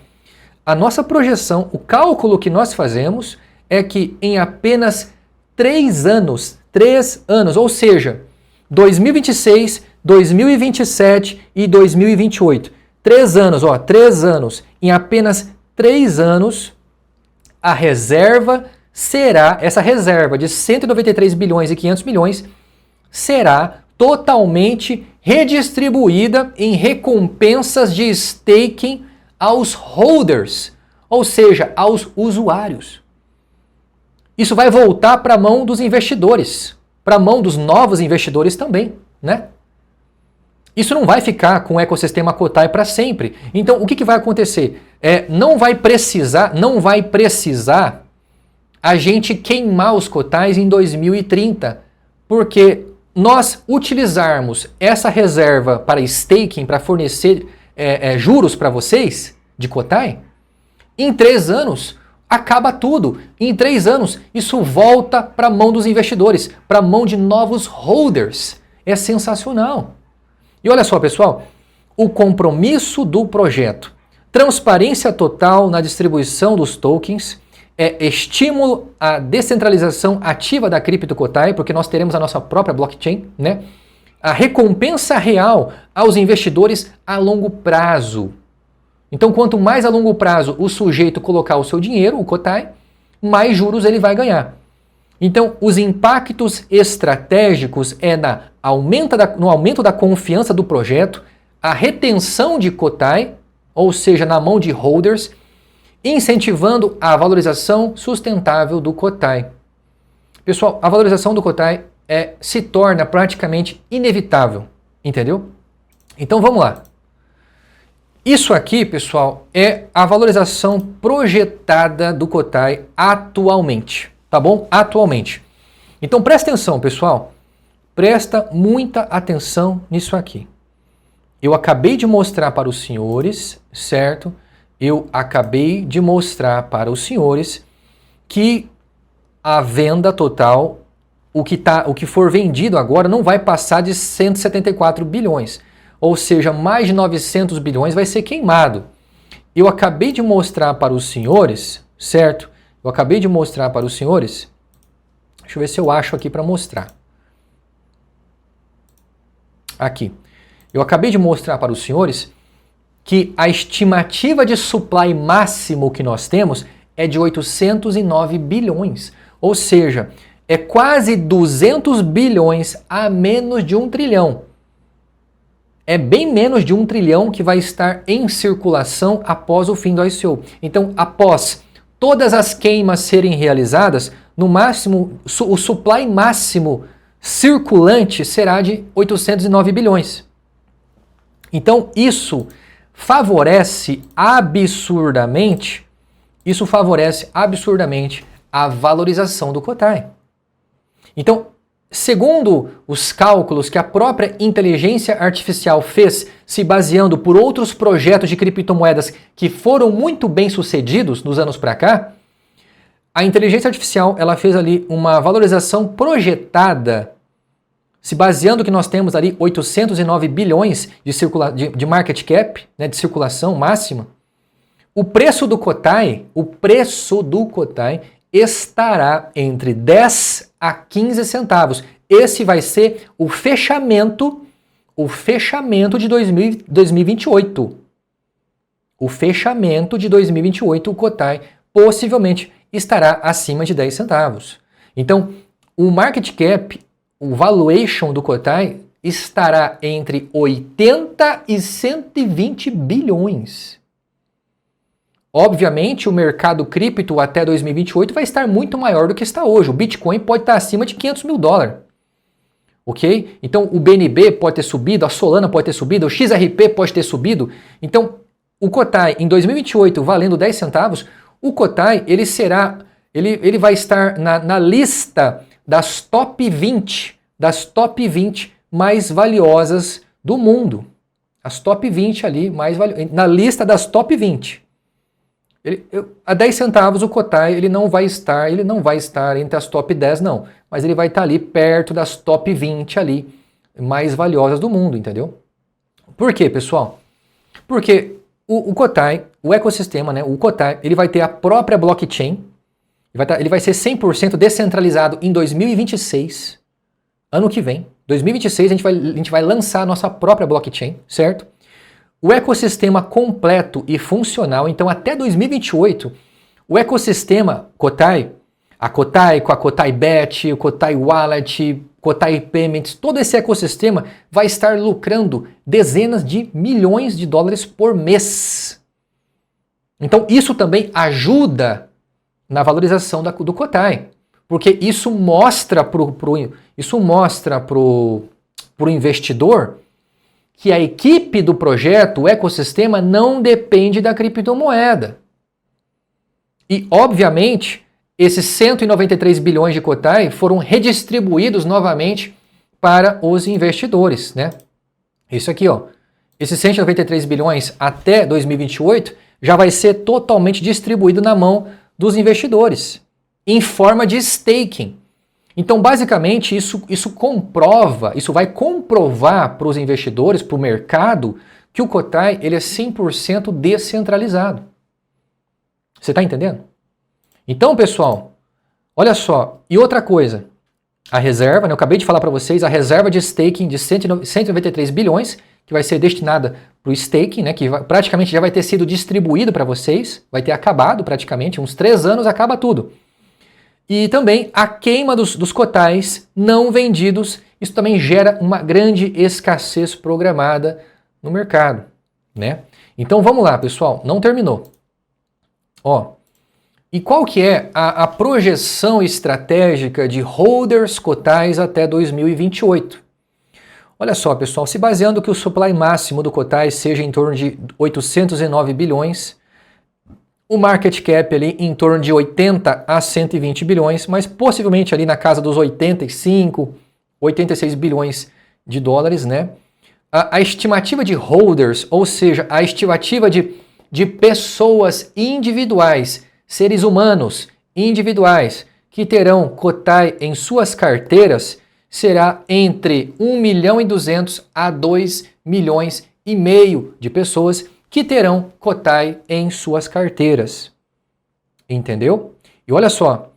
A nossa projeção, o cálculo que nós fazemos é que em apenas 3 anos, ou seja, 2026, 2027 e 2028. 3 anos, 3 anos. Em apenas 3 anos, a reserva será, essa reserva de 193 bilhões e 500 milhões, será totalmente redistribuída em recompensas de staking aos holders, ou seja, aos usuários. Isso vai voltar para a mão dos investidores, para a mão dos novos investidores também, né? Isso não vai ficar com o ecossistema Kotai para sempre. Então, o que vai acontecer? Não vai precisar a gente queimar os Kotais em 2030, porque nós utilizarmos essa reserva para staking, para fornecer juros para vocês de Kotai, em 3 anos acaba tudo. Em 3 anos isso volta para a mão dos investidores, para a mão de novos holders. É sensacional. E olha só, pessoal, o compromisso do projeto. Transparência total na distribuição dos tokens, estímulo à descentralização ativa da cripto Kotai, porque nós teremos a nossa própria blockchain, né? A recompensa real aos investidores a longo prazo. Então, quanto mais a longo prazo o sujeito colocar o seu dinheiro, o Kotai, mais juros ele vai ganhar. Então, os impactos estratégicos no aumento da confiança do projeto, a retenção de Kotai, ou seja, na mão de holders, incentivando a valorização sustentável do Kotai. Pessoal, a valorização do Kotai se torna praticamente inevitável, entendeu? Então vamos lá. Isso aqui, pessoal, é a valorização projetada do Kotai atualmente, tá bom? Atualmente. Então presta atenção, pessoal. Presta muita atenção nisso aqui. Eu acabei de mostrar para os senhores, certo? Eu acabei de mostrar para os senhores que a venda total, o que for vendido agora, não vai passar de 174 bilhões. Ou seja, mais de 900 bilhões vai ser queimado. Eu acabei de mostrar para os senhores, certo? Eu acabei de mostrar para os senhores. Deixa eu ver se eu acho aqui para mostrar. Aqui. Eu acabei de mostrar para os senhores que a estimativa de supply máximo que nós temos é de 809 bilhões. Ou seja, é quase 200 bilhões a menos de 1 trilhão. É bem menos de 1 trilhão que vai estar em circulação após o fim do ICO. Então, após todas as queimas serem realizadas, no máximo, o supply máximo circulante será de 809 bilhões. Então, isso favorece absurdamente a valorização do Kotai. Então, segundo os cálculos que a própria inteligência artificial fez, se baseando por outros projetos de criptomoedas que foram muito bem sucedidos nos anos para cá, a inteligência artificial ela fez ali uma valorização projetada, se baseando que nós temos ali 809 bilhões de market cap, né, de circulação máxima. O preço do Kotai, estará entre 10 a 15 centavos. Esse vai ser o fechamento de 2028. O fechamento de 2028, o Cotai possivelmente estará acima de 10 centavos. Então, o market cap, o valuation do Cotai estará entre 80 e 120 bilhões. Obviamente, o mercado cripto até 2028 vai estar muito maior do que está hoje. O Bitcoin pode estar acima de 500 mil dólares. Ok? Então, o BNB pode ter subido, a Solana pode ter subido, o XRP pode ter subido. Então, o Cotai em 2028 valendo 10 centavos, o Cotai ele vai estar na lista das top 20 mais valiosas do mundo. As top 20 ali, na lista das top 20. A 10 centavos o Cotai ele não vai estar entre as top 10 não, mas ele vai estar ali perto das top 20 ali, mais valiosas do mundo, entendeu? Por quê, pessoal? Porque o Cotai, o ecossistema, né, o Cotai, ele vai ter a própria blockchain, ele vai ser 100% descentralizado em 2026, ano que vem. 2026 a gente vai lançar a nossa própria blockchain, certo? O ecossistema completo e funcional, então até 2028, o ecossistema Cotai, a Cotai com a Cotai Bet, o Cotai Wallet, Cotai Payments, todo esse ecossistema vai estar lucrando dezenas de milhões de dólares por mês. Então isso também ajuda na valorização do Cotai, porque isso mostra pro investidor que a equipe do projeto, o ecossistema, não depende da criptomoeda. E, obviamente, esses 193 bilhões de Cotai foram redistribuídos novamente para os investidores, né? Isso aqui, ó. Esses 193 bilhões até 2028 já vai ser totalmente distribuído na mão dos investidores, em forma de staking. Então, basicamente, isso vai comprovar para os investidores, para o mercado, que o Cotai ele é 100% descentralizado. Você está entendendo? Então, pessoal, olha só. E outra coisa, a reserva, né, eu acabei de falar para vocês, a reserva de staking de 193 bilhões, que vai ser destinada para o staking, né, que praticamente já vai ter sido distribuído para vocês, vai ter acabado praticamente, uns 3 anos acaba tudo. E também a queima dos cotais não vendidos, isso também gera uma grande escassez programada no mercado, né? Então vamos lá, pessoal, não terminou. Ó, e qual que é a projeção estratégica de holders cotais até 2028? Olha só, pessoal, se baseando que o supply máximo do Cotai seja em torno de 809 bilhões, o market cap ali em torno de 80 a 120 bilhões, mas possivelmente ali na casa dos 85, 86 bilhões de dólares, né? A estimativa de holders, ou seja, a estimativa de pessoas individuais, seres humanos individuais, que terão Cotai em suas carteiras, será entre 1.200.000 a 2,5 milhões de pessoas que terão Cotai em suas carteiras. Entendeu? E olha só,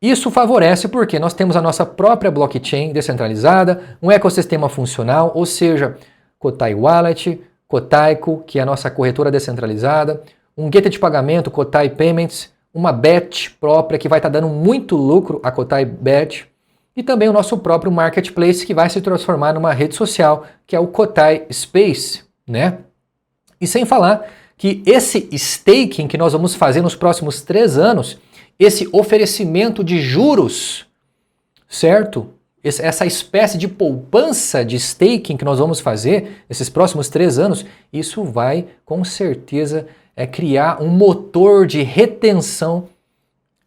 isso favorece porque nós temos a nossa própria blockchain descentralizada, um ecossistema funcional, ou seja, Cotai Wallet, Cotaico, que é a nossa corretora descentralizada, um gateway de pagamento, Cotai Payments, uma bet própria que vai estar dando muito lucro, a Cotai Bet, e também o nosso próprio marketplace que vai se transformar numa rede social, que é o Cotai Space, né? E sem falar que esse staking que nós vamos fazer nos próximos 3 anos, esse oferecimento de juros, certo? Essa espécie de poupança de staking que nós vamos fazer nesses próximos 3 anos, isso vai com certeza criar um motor de retenção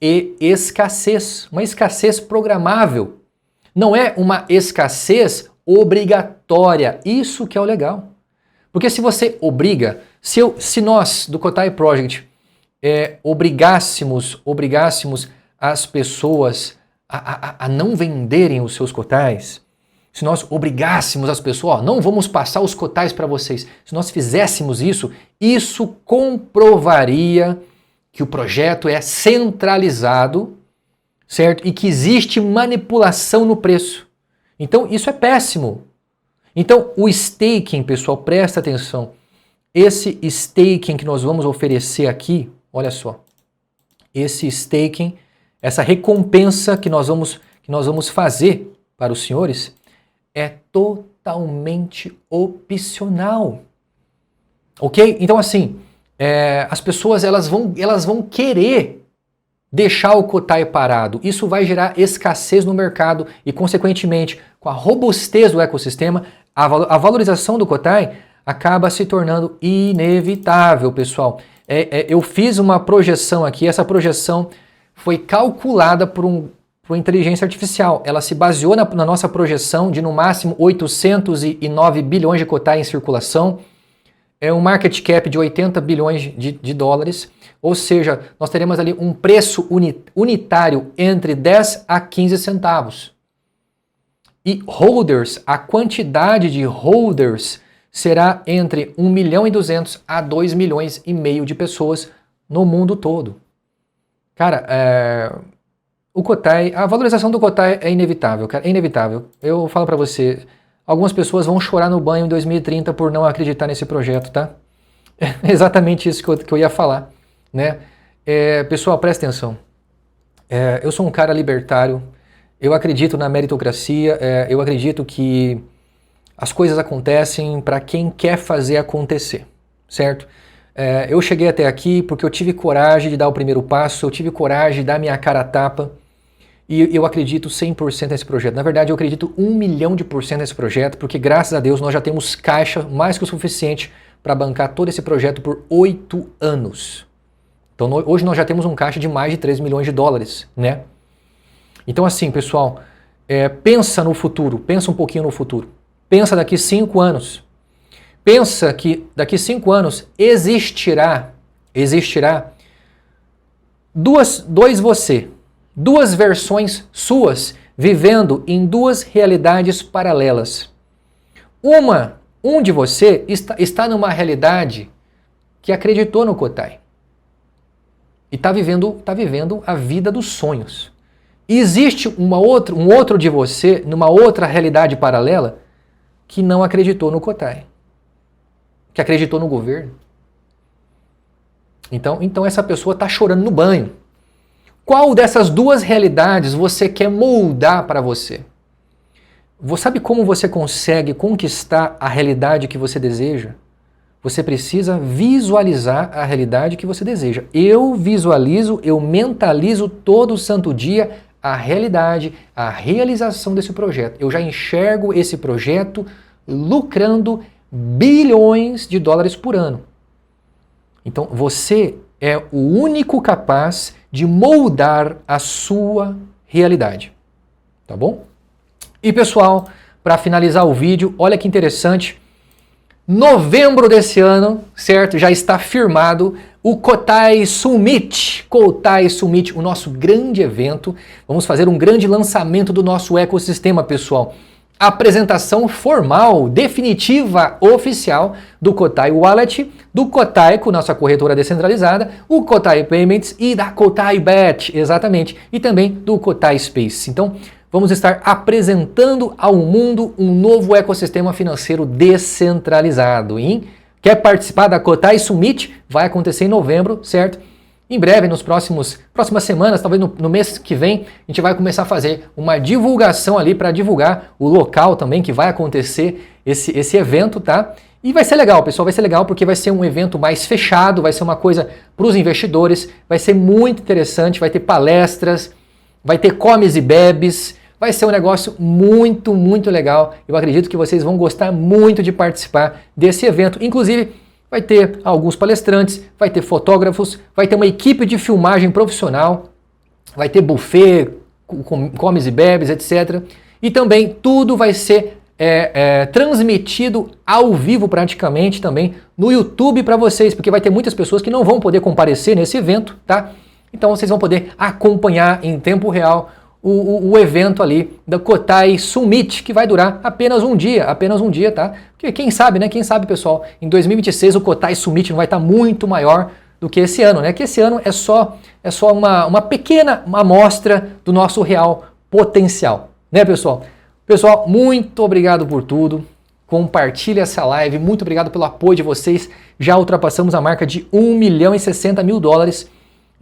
e escassez, uma escassez programável. Não é uma escassez obrigatória, isso que é o legal. Porque se você obriga, se nós do Cotai Project obrigássemos as pessoas a não venderem os seus cotais, se nós obrigássemos as pessoas, não vamos passar os cotais para vocês, se nós fizéssemos isso, isso comprovaria que o projeto é centralizado certo? E que existe manipulação no preço. Então, isso é péssimo. Então, o staking, pessoal, presta atenção. Esse staking que nós vamos oferecer aqui, olha só. Esse staking, essa recompensa que nós vamos fazer para os senhores é totalmente opcional. Ok? Então, assim, as pessoas elas vão querer deixar o Kotai parado. Isso vai gerar escassez no mercado e, consequentemente, com a robustez do ecossistema, a valorização do Kotai acaba se tornando inevitável, pessoal. Eu fiz uma projeção aqui, essa projeção foi calculada por uma inteligência artificial. Ela se baseou na nossa projeção de, no máximo, 809 bilhões de Kotai em circulação, um market cap de 80 bilhões de dólares, ou seja, nós teremos ali um preço unitário entre 10 a 15 centavos. E holders, a quantidade de holders será entre 1 milhão e 200 a 2 milhões e meio de pessoas no mundo todo. Cara, o Kotai, a valorização do Kotai é inevitável, cara, é inevitável. Eu falo pra você, algumas pessoas vão chorar no banho em 2030 por não acreditar nesse projeto, tá? É exatamente isso que eu ia falar, né? Pessoal, presta atenção. Eu sou um cara libertário, eu acredito na meritocracia, eu acredito que as coisas acontecem para quem quer fazer acontecer, certo? Eu cheguei até aqui porque eu tive coragem de dar o primeiro passo, eu tive coragem de dar minha cara a tapa, e eu acredito 100% nesse projeto. Na verdade, eu acredito 1 milhão de % nesse projeto, porque graças a Deus nós já temos caixa mais que o suficiente para bancar todo esse projeto por 8 anos. Então hoje nós já temos um caixa de mais de 3 milhões de dólares, né? Então assim, pessoal, pensa no futuro, pensa um pouquinho no futuro. Pensa daqui 5 anos. Pensa que daqui 5 anos existirá duas versões suas vivendo em duas realidades paralelas. Um de você está numa realidade que acreditou no Kotai e está vivendo a vida dos sonhos. E existe um outro de você numa outra realidade paralela que não acreditou no Kotai, que acreditou no governo. Então essa pessoa está chorando no banho. Qual dessas duas realidades você quer moldar para você? Você sabe como você consegue conquistar a realidade que você deseja? Você precisa visualizar a realidade que você deseja. Eu visualizo, eu mentalizo todo santo dia a realidade, a realização desse projeto. Eu já enxergo esse projeto lucrando bilhões de dólares por ano. Então você é o único capaz de moldar a sua realidade. Tá bom? E pessoal, para finalizar o vídeo, olha que interessante. Novembro desse ano, certo? Já está firmado o Kotai Summit. Kotai Summit, o nosso grande evento. Vamos fazer um grande lançamento do nosso ecossistema, pessoal. Apresentação formal, definitiva, oficial do Kotai Wallet, do Kotaiko, nossa corretora descentralizada, o Kotai Payments e da Kotai Bet, exatamente, e também do Kotai Space. Então, vamos estar apresentando ao mundo um novo ecossistema financeiro descentralizado, hein? Quer participar da Kotai Summit? Vai acontecer em novembro, certo? Em breve, nas próximas semanas, talvez no mês que vem, a gente vai começar a fazer uma divulgação ali para divulgar o local também que vai acontecer esse evento, tá? E vai ser legal, pessoal, vai ser legal porque vai ser um evento mais fechado, vai ser uma coisa para os investidores, vai ser muito interessante, vai ter palestras, vai ter comes e bebes, vai ser um negócio muito, muito legal. Eu acredito que vocês vão gostar muito de participar desse evento. Inclusive, vai ter alguns palestrantes, vai ter fotógrafos, vai ter uma equipe de filmagem profissional, vai ter buffet, comes e bebes, etc. E também tudo vai ser transmitido ao vivo praticamente também no YouTube para vocês, porque vai ter muitas pessoas que não vão poder comparecer nesse evento, tá? Então vocês vão poder acompanhar em tempo real o evento ali da Kotai Summit, que vai durar apenas um dia, tá? Porque quem sabe, né? Quem sabe, pessoal, em 2026 o Kotai Summit não vai estar muito maior do que esse ano, né? Que esse ano é só uma pequena amostra do nosso real potencial, né, pessoal? Pessoal, muito obrigado por tudo. Compartilhe essa live, muito obrigado pelo apoio de vocês. Já ultrapassamos a marca de 1.060.000 dólares.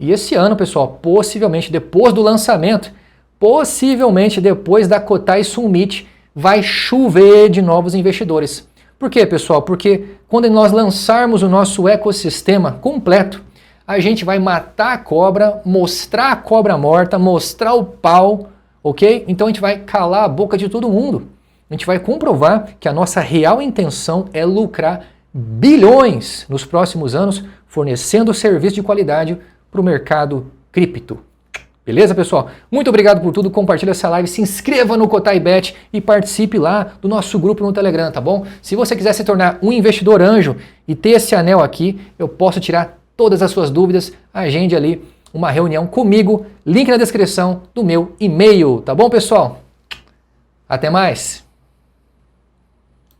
E esse ano, pessoal, possivelmente depois do lançamento, possivelmente depois da Cotai Summit, vai chover de novos investidores. Por quê, pessoal? Porque quando nós lançarmos o nosso ecossistema completo, a gente vai matar a cobra, mostrar a cobra morta, mostrar o pau, ok? Então a gente vai calar a boca de todo mundo. A gente vai comprovar que a nossa real intenção é lucrar bilhões nos próximos anos, fornecendo serviço de qualidade para o mercado cripto. Beleza, pessoal? Muito obrigado por tudo. Compartilhe essa live, se inscreva no Cotai Bet e participe lá do nosso grupo no Telegram, tá bom? Se você quiser se tornar um investidor anjo e ter esse anel aqui, eu posso tirar todas as suas dúvidas. Agende ali uma reunião comigo. Link na descrição do meu e-mail, tá bom, pessoal? Até mais!